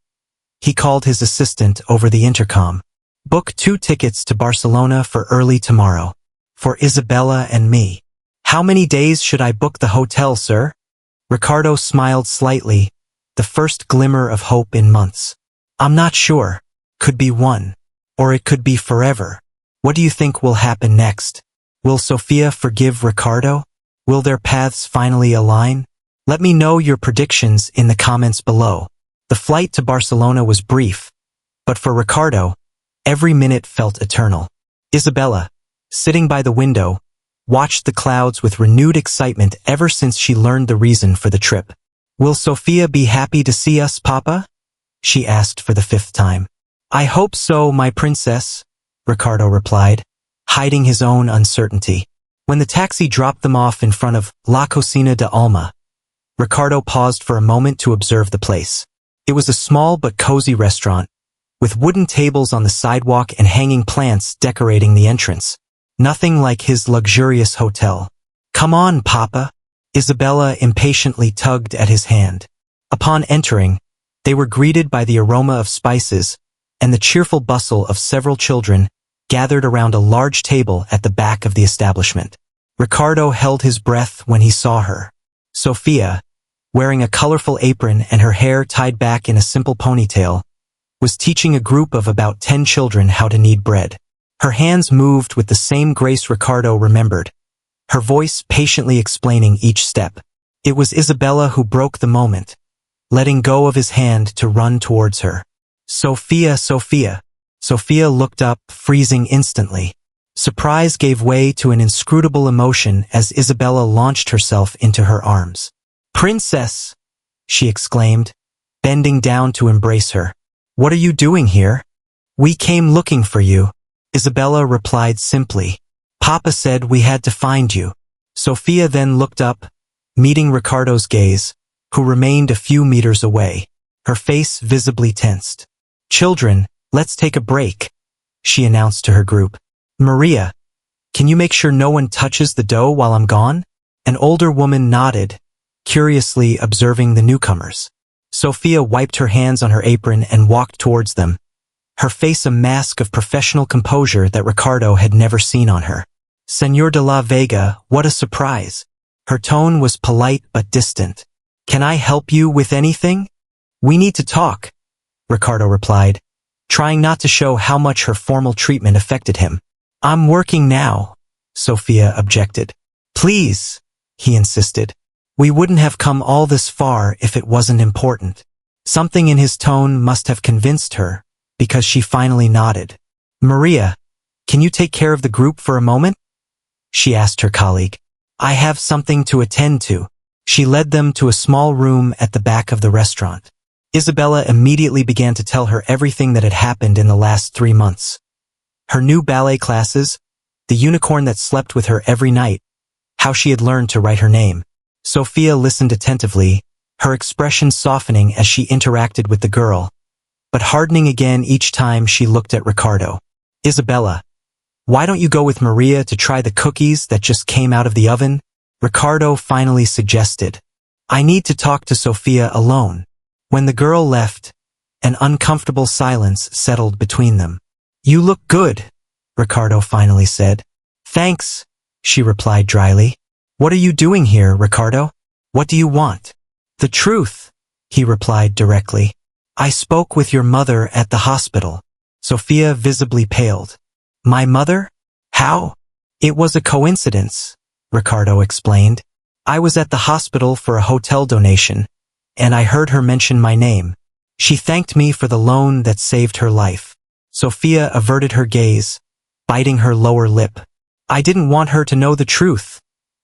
he called his assistant over the intercom. Book 2 tickets to Barcelona for early tomorrow. For Isabella and me. How many days should I book the hotel, sir? Ricardo smiled slightly, the first glimmer of hope in months. I'm not sure. Could be 1. Or it could be forever. What do you think will happen next? Will Sofia forgive Ricardo? Will their paths finally align? Let me know your predictions in the comments below. The flight to Barcelona was brief, but for Ricardo, every minute felt eternal. Isabella, sitting by the window, watched the clouds with renewed excitement ever since she learned the reason for the trip. Will Sofia be happy to see us, Papa? She asked for the 5th time. I hope so, my princess, Ricardo replied, hiding his own uncertainty. When the taxi dropped them off in front of La Cocina de Alma, Ricardo paused for a moment to observe the place. It was a small but cozy restaurant, with wooden tables on the sidewalk and hanging plants decorating the entrance. Nothing like his luxurious hotel. Come on, Papa. Isabella impatiently tugged at his hand. Upon entering, they were greeted by the aroma of spices and the cheerful bustle of several children gathered around a large table at the back of the establishment. Ricardo held his breath when he saw her. Sofia, wearing a colorful apron and her hair tied back in a simple ponytail, was teaching a group of about 10 children how to knead bread. Her hands moved with the same grace Ricardo remembered, her voice patiently explaining each step. It was Isabella who broke the moment, letting go of his hand to run towards her. Sofia, Sofia. Sofia looked up, freezing instantly. Surprise gave way to an inscrutable emotion as Isabella launched herself into her arms. Princess, she exclaimed, bending down to embrace her. What are you doing here? We came looking for you. Isabella replied simply. Papa said we had to find you. Sofia then looked up, meeting Ricardo's gaze, who remained a few meters away, her face visibly tensed. Children, let's take a break, she announced to her group. Maria, can you make sure no one touches the dough while I'm gone? An older woman nodded, curiously observing the newcomers. Sofia wiped her hands on her apron and walked towards them, her face a mask of professional composure that Ricardo had never seen on her. Señor de la Vega, what a surprise. Her tone was polite but distant. Can I help you with anything? We need to talk, Ricardo replied, trying not to show how much her formal treatment affected him. I'm working now, Sofia objected. Please, he insisted. We wouldn't have come all this far if it wasn't important. Something in his tone must have convinced her, because she finally nodded. Maria, can you take care of the group for a moment? She asked her colleague. I have something to attend to. She led them to a small room at the back of the restaurant. Isabella immediately began to tell her everything that had happened in the last 3 months. Her new ballet classes, the unicorn that slept with her every night, how she had learned to write her name. Sofia listened attentively, her expression softening as she interacted with the girl, but hardening again each time she looked at Ricardo. Isabella, why don't you go with Maria to try the cookies that just came out of the oven? Ricardo finally suggested. I need to talk to Sofia alone. When the girl left, an uncomfortable silence settled between them. You look good, Ricardo finally said. Thanks, she replied dryly. What are you doing here, Ricardo? What do you want? The truth, he replied directly. I spoke with your mother at the hospital. Sofia visibly paled. My mother? How? It was a coincidence, Ricardo explained. I was at the hospital for a hotel donation, and I heard her mention my name. She thanked me for the loan that saved her life. Sofia averted her gaze, biting her lower lip. I didn't want her to know the truth,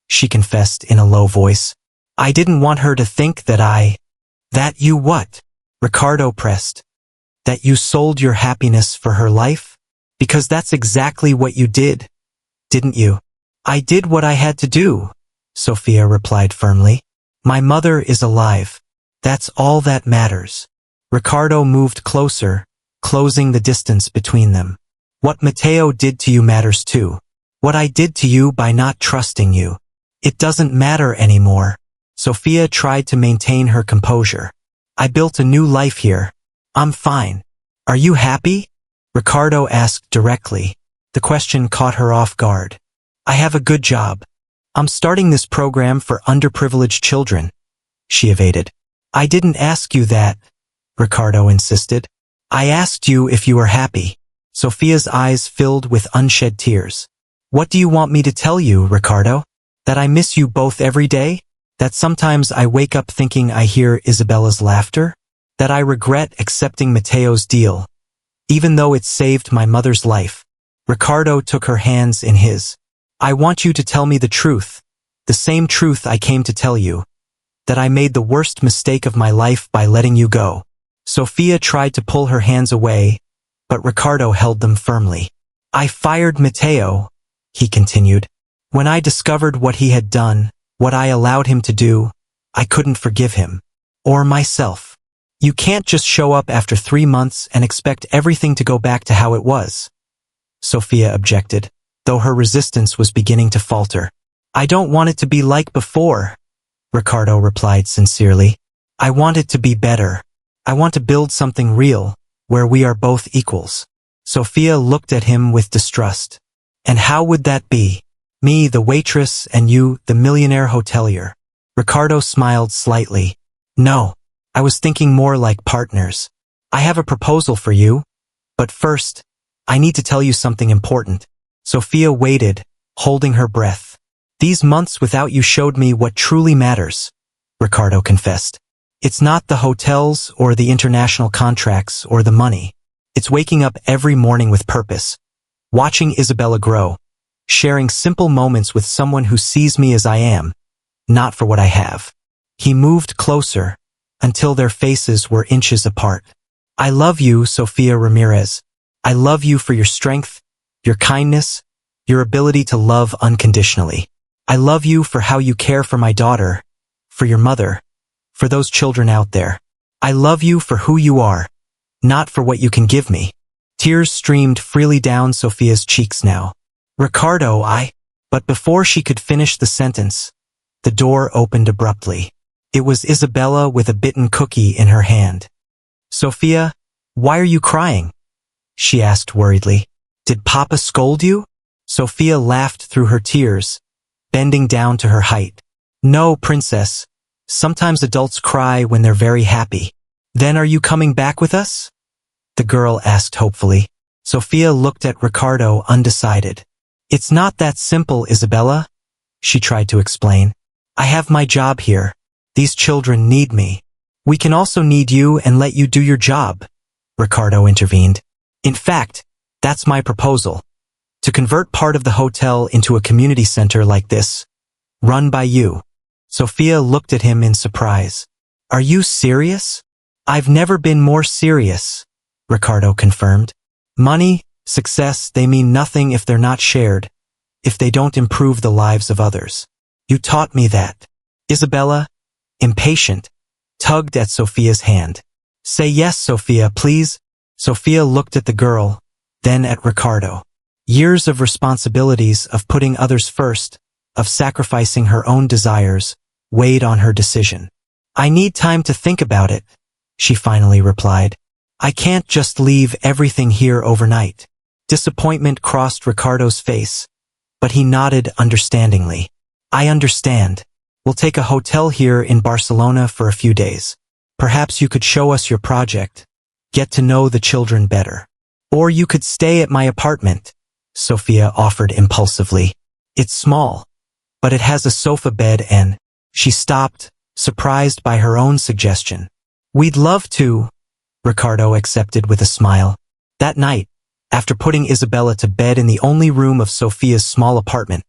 she confessed in a low voice. I didn't want her to think that you what? Ricardo pressed. That you sold your happiness for her life? Because that's exactly what you did, didn't you? I did what I had to do, Sofia replied firmly. My mother is alive. That's all that matters. Ricardo moved closer, closing the distance between them. What Mateo did to you matters too. What I did to you by not trusting you. It doesn't matter anymore. Sophia tried to maintain her composure. I built a new life here. I'm fine. Are you happy? Ricardo asked directly. The question caught her off guard. I have a good job. I'm starting this program for underprivileged children. She evaded. I didn't ask you that, Ricardo insisted. I asked you if you were happy. Sophia's eyes filled with unshed tears. What do you want me to tell you, Ricardo? That I miss you both every day? That sometimes I wake up thinking I hear Isabella's laughter? That I regret accepting Mateo's deal, even though it saved my mother's life? Ricardo took her hands in his. I want you to tell me the truth, the same truth I came to tell you, that I made the worst mistake of my life by letting you go. Sophia tried to pull her hands away, but Ricardo held them firmly. I fired Mateo, he continued. When I discovered what he had done, what I allowed him to do, I couldn't forgive him. Or myself. You can't just show up after 3 months and expect everything to go back to how it was. Sophia objected, though her resistance was beginning to falter. I don't want it to be like before, Ricardo replied sincerely. I want it to be better. I want to build something real, where we are both equals. Sophia looked at him with distrust. And how would that be? Me, the waitress, and you, the millionaire hotelier. Ricardo smiled slightly. No, I was thinking more like partners. I have a proposal for you, but first, I need to tell you something important. Sophia waited, holding her breath. These months without you showed me what truly matters, Ricardo confessed. It's not the hotels or the international contracts or the money. It's waking up every morning with purpose, watching Isabella grow, sharing simple moments with someone who sees me as I am, not for what I have. He moved closer, until their faces were inches apart. I love you, Sofia Ramirez. I love you for your strength, your kindness, your ability to love unconditionally. I love you for how you care for my daughter, for your mother, for those children out there. I love you for who you are, not for what you can give me. Tears streamed freely down Sophia's cheeks now. Ricardo, But before she could finish the sentence, the door opened abruptly. It was Isabella with a bitten cookie in her hand. Sophia, why are you crying? She asked worriedly. Did Papa scold you? Sophia laughed through her tears, bending down to her height. No, princess. Sometimes adults cry when they're very happy. Then are you coming back with us? The girl asked hopefully. Sophia looked at Ricardo undecided. It's not that simple, Isabella, she tried to explain. I have my job here. These children need me. We can also need you and let you do your job, Ricardo intervened. In fact, that's my proposal. To convert part of the hotel into a community center like this, run by you. Sophia looked at him in surprise. Are you serious? I've never been more serious, Ricardo confirmed. Money, success, they mean nothing if they're not shared, if they don't improve the lives of others. You taught me that. Isabella, impatient, tugged at Sophia's hand. Say yes, Sophia, please. Sophia looked at the girl, then at Ricardo. Years of responsibilities, of putting others first, of sacrificing her own desires, weighed on her decision. I need time to think about it, she finally replied. I can't just leave everything here overnight. Disappointment crossed Ricardo's face, but he nodded understandingly. I understand. We'll take a hotel here in Barcelona for a few days. Perhaps you could show us your project, get to know the children better. Or you could stay at my apartment, Sophia offered impulsively. It's small, but it has a sofa bed and... She stopped, surprised by her own suggestion. We'd love to, Ricardo accepted with a smile. That night, after putting Isabella to bed in the only room of Sophia's small apartment,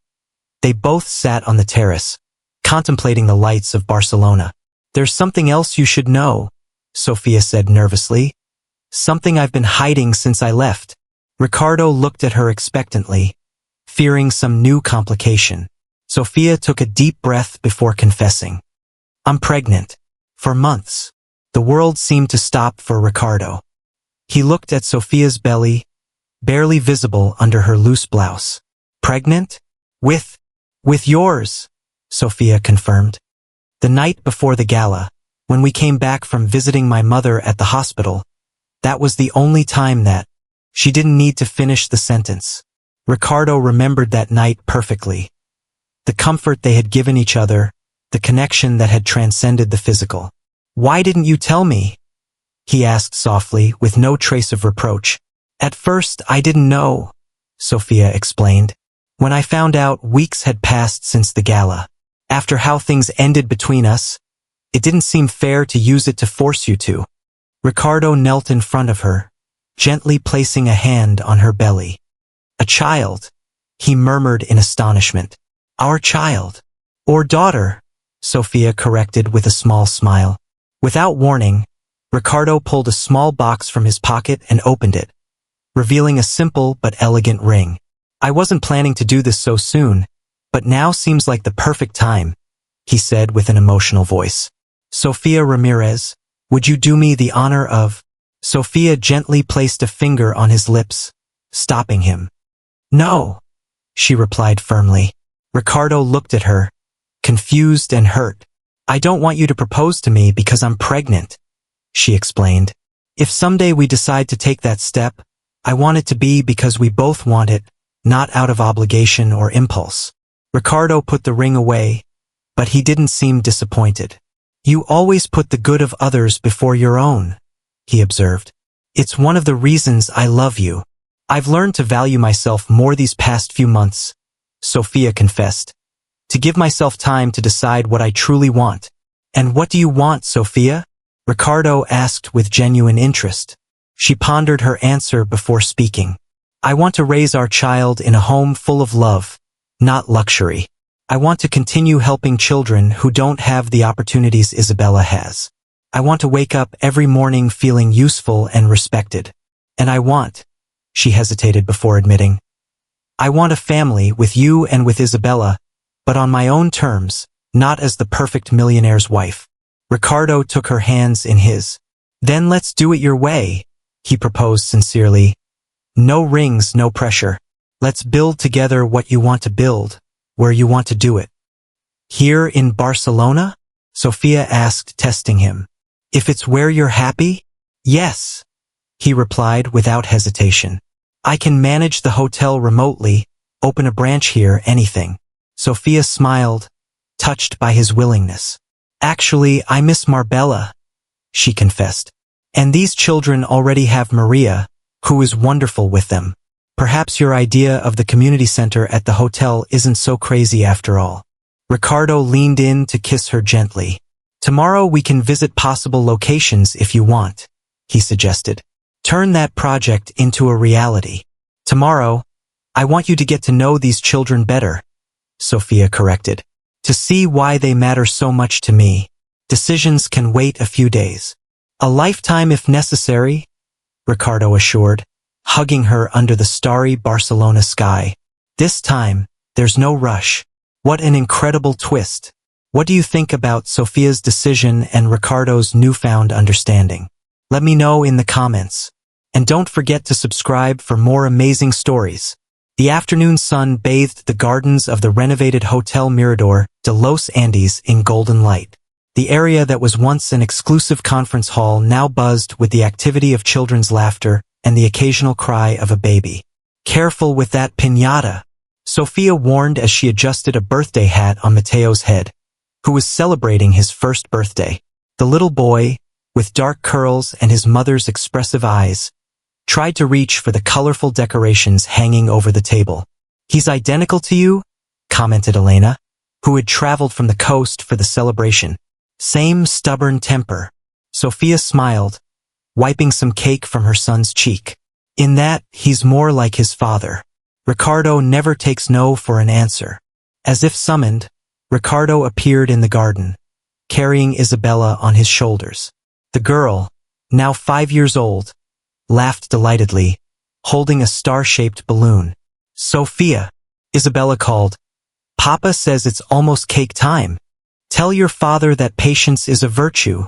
they both sat on the terrace, contemplating the lights of Barcelona. There's something else you should know, Sophia said nervously. Something I've been hiding since I left. Ricardo looked at her expectantly, fearing some new complication. Sophia took a deep breath before confessing. I'm pregnant. For months. The world seemed to stop for Ricardo. He looked at Sophia's belly, barely visible under her loose blouse. Pregnant? With yours, Sophia confirmed. The night before the gala, when we came back from visiting my mother at the hospital, that was the only time that she didn't need to finish the sentence. Ricardo remembered that night perfectly. The comfort they had given each other, the connection that had transcended the physical. Why didn't you tell me? He asked softly, with no trace of reproach. At first, I didn't know, Sophia explained. When I found out, weeks had passed since the gala. After how things ended between us, it didn't seem fair to use it to force you to. Ricardo knelt in front of her, gently placing a hand on her belly. A child, he murmured in astonishment. Our child. Or daughter, Sophia corrected with a small smile. Without warning, Ricardo pulled a small box from his pocket and opened it, revealing a simple but elegant ring. I wasn't planning to do this so soon, but now seems like the perfect time, he said with an emotional voice. Sofia Ramirez, would you do me the honor of? Sophia gently placed a finger on his lips, stopping him. No, she replied firmly. Ricardo looked at her, confused and hurt. I don't want you to propose to me because I'm pregnant, she explained. If someday we decide to take that step, I want it to be because we both want it, not out of obligation or impulse. Ricardo put the ring away, but he didn't seem disappointed. You always put the good of others before your own, he observed. It's one of the reasons I love you. I've learned to value myself more these past few months, Sophia confessed. To give myself time to decide what I truly want. And what do you want, Sophia? Ricardo asked with genuine interest. She pondered her answer before speaking. I want to raise our child in a home full of love, not luxury. I want to continue helping children who don't have the opportunities Isabella has. I want to wake up every morning feeling useful and respected. And I want, she hesitated before admitting, I want a family with you and with Isabella, but on my own terms, not as the perfect millionaire's wife. Ricardo took her hands in his. Then let's do it your way, he proposed sincerely. No rings, no pressure. Let's build together what you want to build, where you want to do it. Here in Barcelona? Sophia asked, testing him. If it's where you're happy? Yes, he replied without hesitation. I can manage the hotel remotely, open a branch here, anything. Sophia smiled, touched by his willingness. Actually, I miss Marbella, she confessed. And these children already have Maria, who is wonderful with them. Perhaps your idea of the community center at the hotel isn't so crazy after all. Ricardo leaned in to kiss her gently. Tomorrow we can visit possible locations if you want, he suggested. Turn that project into a reality. Tomorrow, I want you to get to know these children better, Sophia corrected. To see why they matter so much to me. Decisions can wait a few days. A lifetime if necessary, Ricardo assured, hugging her under the starry Barcelona sky. This time, there's no rush. What an incredible twist. What do you think about Sophia's decision and Ricardo's newfound understanding? Let me know in the comments. And don't forget to subscribe for more amazing stories. The afternoon sun bathed the gardens of the renovated Hotel Mirador de los Andes in golden light. The area that was once an exclusive conference hall now buzzed with the activity of children's laughter and the occasional cry of a baby. Careful with that piñata, Sophia warned as she adjusted a birthday hat on Mateo's head, who was celebrating his first birthday. The little boy, with dark curls and his mother's expressive eyes, tried to reach for the colorful decorations hanging over the table. He's identical to you, commented Elena, who had traveled from the coast for the celebration. Same stubborn temper. Sophia smiled, wiping some cake from her son's cheek. In that, he's more like his father. Ricardo never takes no for an answer. As if summoned, Ricardo appeared in the garden, carrying Isabella on his shoulders. The girl, now 5 years old, laughed delightedly, holding a star-shaped balloon. Sophia, Isabella called. Papa says it's almost cake time. Tell your father that patience is a virtue,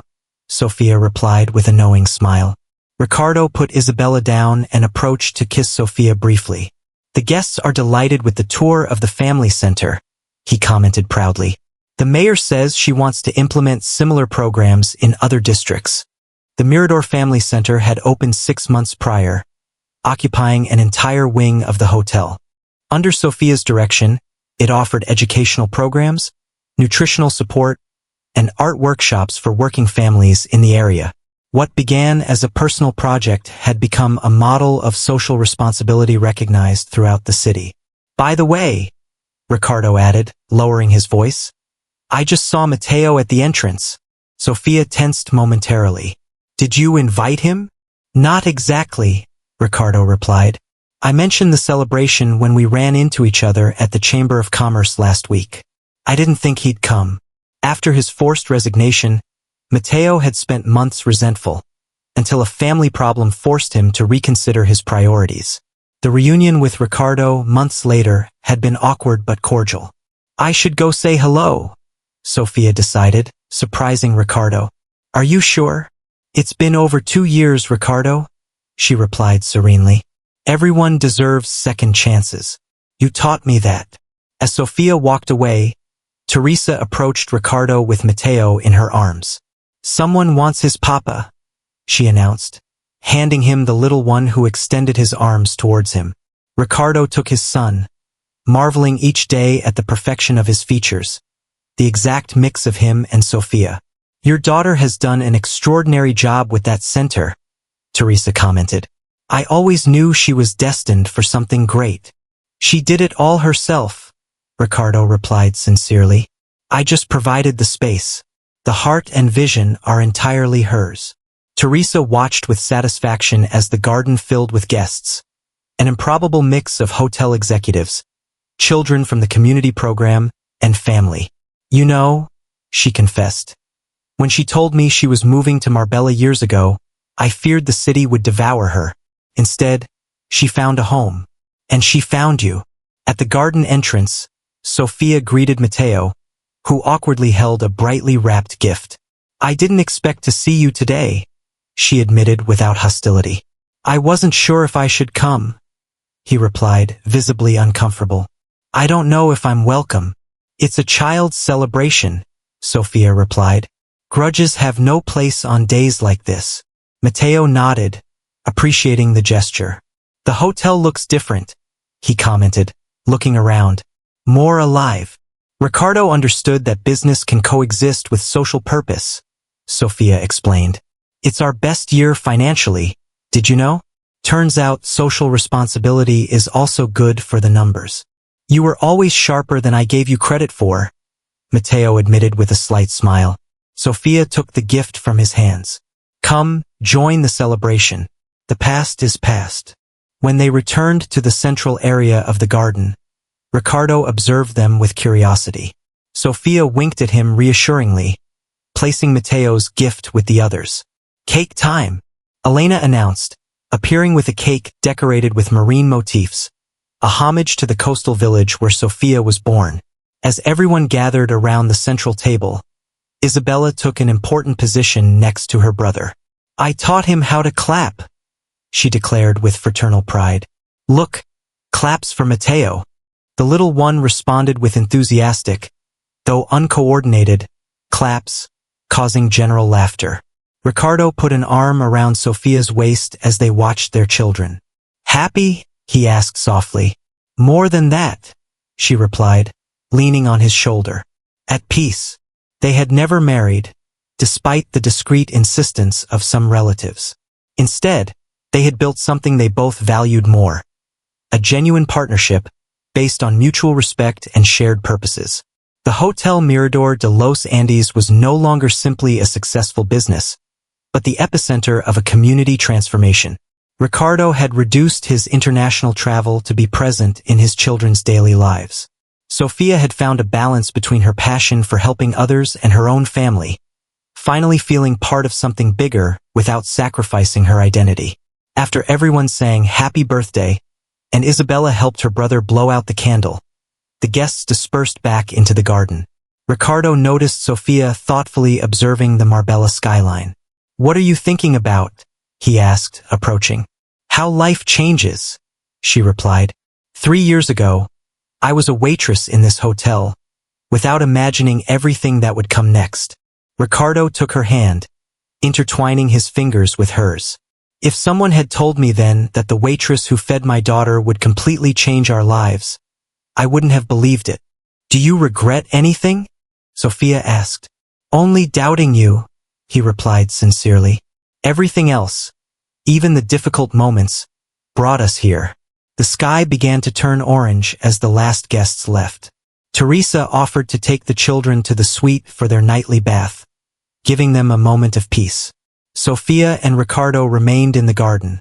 Sophia replied with a knowing smile. Ricardo put Isabella down and approached to kiss Sophia briefly. The guests are delighted with the tour of the family center, he commented proudly. The mayor says she wants to implement similar programs in other districts. The Mirador Family Center had opened 6 months prior, occupying an entire wing of the hotel. Under Sophia's direction, it offered educational programs, nutritional support, and art workshops for working families in the area. What began as a personal project had become a model of social responsibility recognized throughout the city. By the way, Ricardo added, lowering his voice, I just saw Matteo at the entrance. Sophia tensed momentarily. Did you invite him? Not exactly, Ricardo replied. I mentioned the celebration when we ran into each other at the Chamber of Commerce last week. I didn't think he'd come. After his forced resignation, Matteo had spent months resentful, until a family problem forced him to reconsider his priorities. The reunion with Ricardo months later had been awkward but cordial. I should go say hello, Sophia decided, surprising Ricardo. Are you sure? It's been over 2 years, Ricardo, she replied serenely. Everyone deserves second chances. You taught me that. As Sophia walked away, Teresa approached Ricardo with Matteo in her arms. Someone wants his papa, she announced, handing him the little one who extended his arms towards him. Ricardo took his son, marveling each day at the perfection of his features, the exact mix of him and Sophia. Your daughter has done an extraordinary job with that center, Teresa commented. I always knew she was destined for something great. She did it all herself, Ricardo replied sincerely. I just provided the space. The heart and vision are entirely hers. Teresa watched with satisfaction as the garden filled with guests, an improbable mix of hotel executives, children from the community program, and family. You know, she confessed, when she told me she was moving to Marbella years ago, I feared the city would devour her. Instead, she found a home. And she found you. At the garden entrance, Sophia greeted Matteo, who awkwardly held a brightly wrapped gift. I didn't expect to see you today, she admitted without hostility. I wasn't sure if I should come, he replied, visibly uncomfortable. I don't know if I'm welcome. It's a child's celebration, Sophia replied. Grudges have no place on days like this. Matteo nodded, appreciating the gesture. The hotel looks different, he commented, looking around. More alive. Ricardo understood that business can coexist with social purpose, Sophia explained. It's our best year financially, did you know? Turns out social responsibility is also good for the numbers. You were always sharper than I gave you credit for, Matteo admitted with a slight smile. Sophia took the gift from his hands. Come, join the celebration. The past is past. When they returned to the central area of the garden, Ricardo observed them with curiosity. Sophia winked at him reassuringly, placing Matteo's gift with the others. Cake time, Elena announced, appearing with a cake decorated with marine motifs, a homage to the coastal village where Sophia was born. As everyone gathered around the central table, Isabella took an important position next to her brother. I taught him how to clap, she declared with fraternal pride. Look, claps for Matteo. The little one responded with enthusiastic, though uncoordinated, claps, causing general laughter. Ricardo put an arm around Sophia's waist as they watched their children. Happy? He asked softly. More than that, she replied, leaning on his shoulder. At peace. They had never married, despite the discreet insistence of some relatives. Instead, they had built something they both valued more. A genuine partnership, based on mutual respect and shared purposes. The Hotel Mirador de los Andes was no longer simply a successful business, but the epicenter of a community transformation. Ricardo had reduced his international travel to be present in his children's daily lives. Sophia had found a balance between her passion for helping others and her own family, finally feeling part of something bigger without sacrificing her identity. After everyone sang happy birthday, and Isabella helped her brother blow out the candle, the guests dispersed back into the garden. Ricardo noticed Sophia thoughtfully observing the Marbella skyline. "What are you thinking about?" he asked, approaching. "How life changes," she replied. 3 years ago, I was a waitress in this hotel, without imagining everything that would come next. Ricardo took her hand, intertwining his fingers with hers. "If someone had told me then that the waitress who fed my daughter would completely change our lives, I wouldn't have believed it." "Do you regret anything?" Sophia asked. "Only doubting you," he replied sincerely. "Everything else, even the difficult moments, brought us here." The sky began to turn orange as the last guests left. Teresa offered to take the children to the suite for their nightly bath, giving them a moment of peace. Sophia and Ricardo remained in the garden,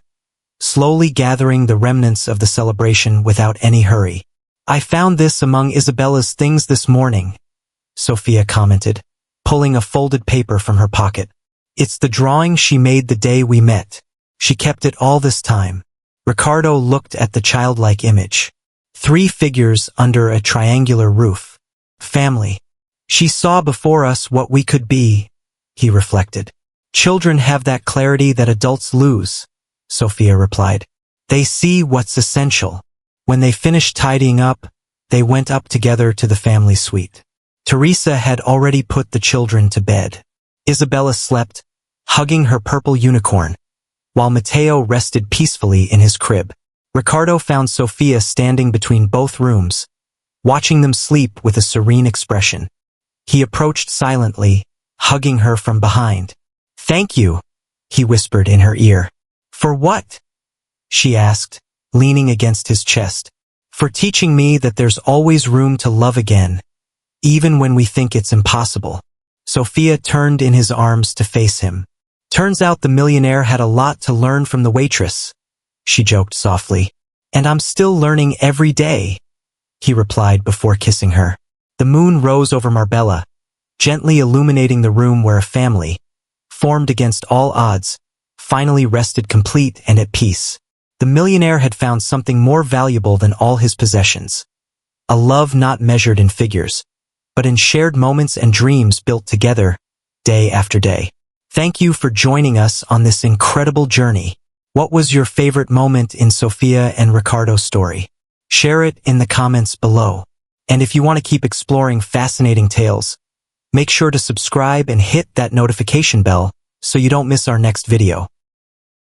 slowly gathering the remnants of the celebration without any hurry. "I found this among Isabella's things this morning," Sophia commented, pulling a folded paper from her pocket. "It's the drawing she made the day we met. She kept it all this time." Ricardo looked at the childlike image. 3 figures under a triangular roof. Family. "She saw before us what we could be," he reflected. "Children have that clarity that adults lose," Sophia replied. "They see what's essential." When they finished tidying up, they went up together to the family suite. Teresa had already put the children to bed. Isabella slept, hugging her purple unicorn, while Matteo rested peacefully in his crib. Ricardo found Sophia standing between both rooms, watching them sleep with a serene expression. He approached silently, hugging her from behind. "Thank you," he whispered in her ear. "For what?" she asked, leaning against his chest. "For teaching me that there's always room to love again, even when we think it's impossible." Sophia turned in his arms to face him. "Turns out the millionaire had a lot to learn from the waitress," she joked softly. "And I'm still learning every day," he replied before kissing her. The moon rose over Marbella, gently illuminating the room where a family, formed against all odds, finally rested complete and at peace. The millionaire had found something more valuable than all his possessions. A love not measured in figures, but in shared moments and dreams built together, day after day. Thank you for joining us on this incredible journey. What was your favorite moment in Sophia and Ricardo's story? Share it in the comments below. And if you want to keep exploring fascinating tales, make sure to subscribe and hit that notification bell so you don't miss our next video.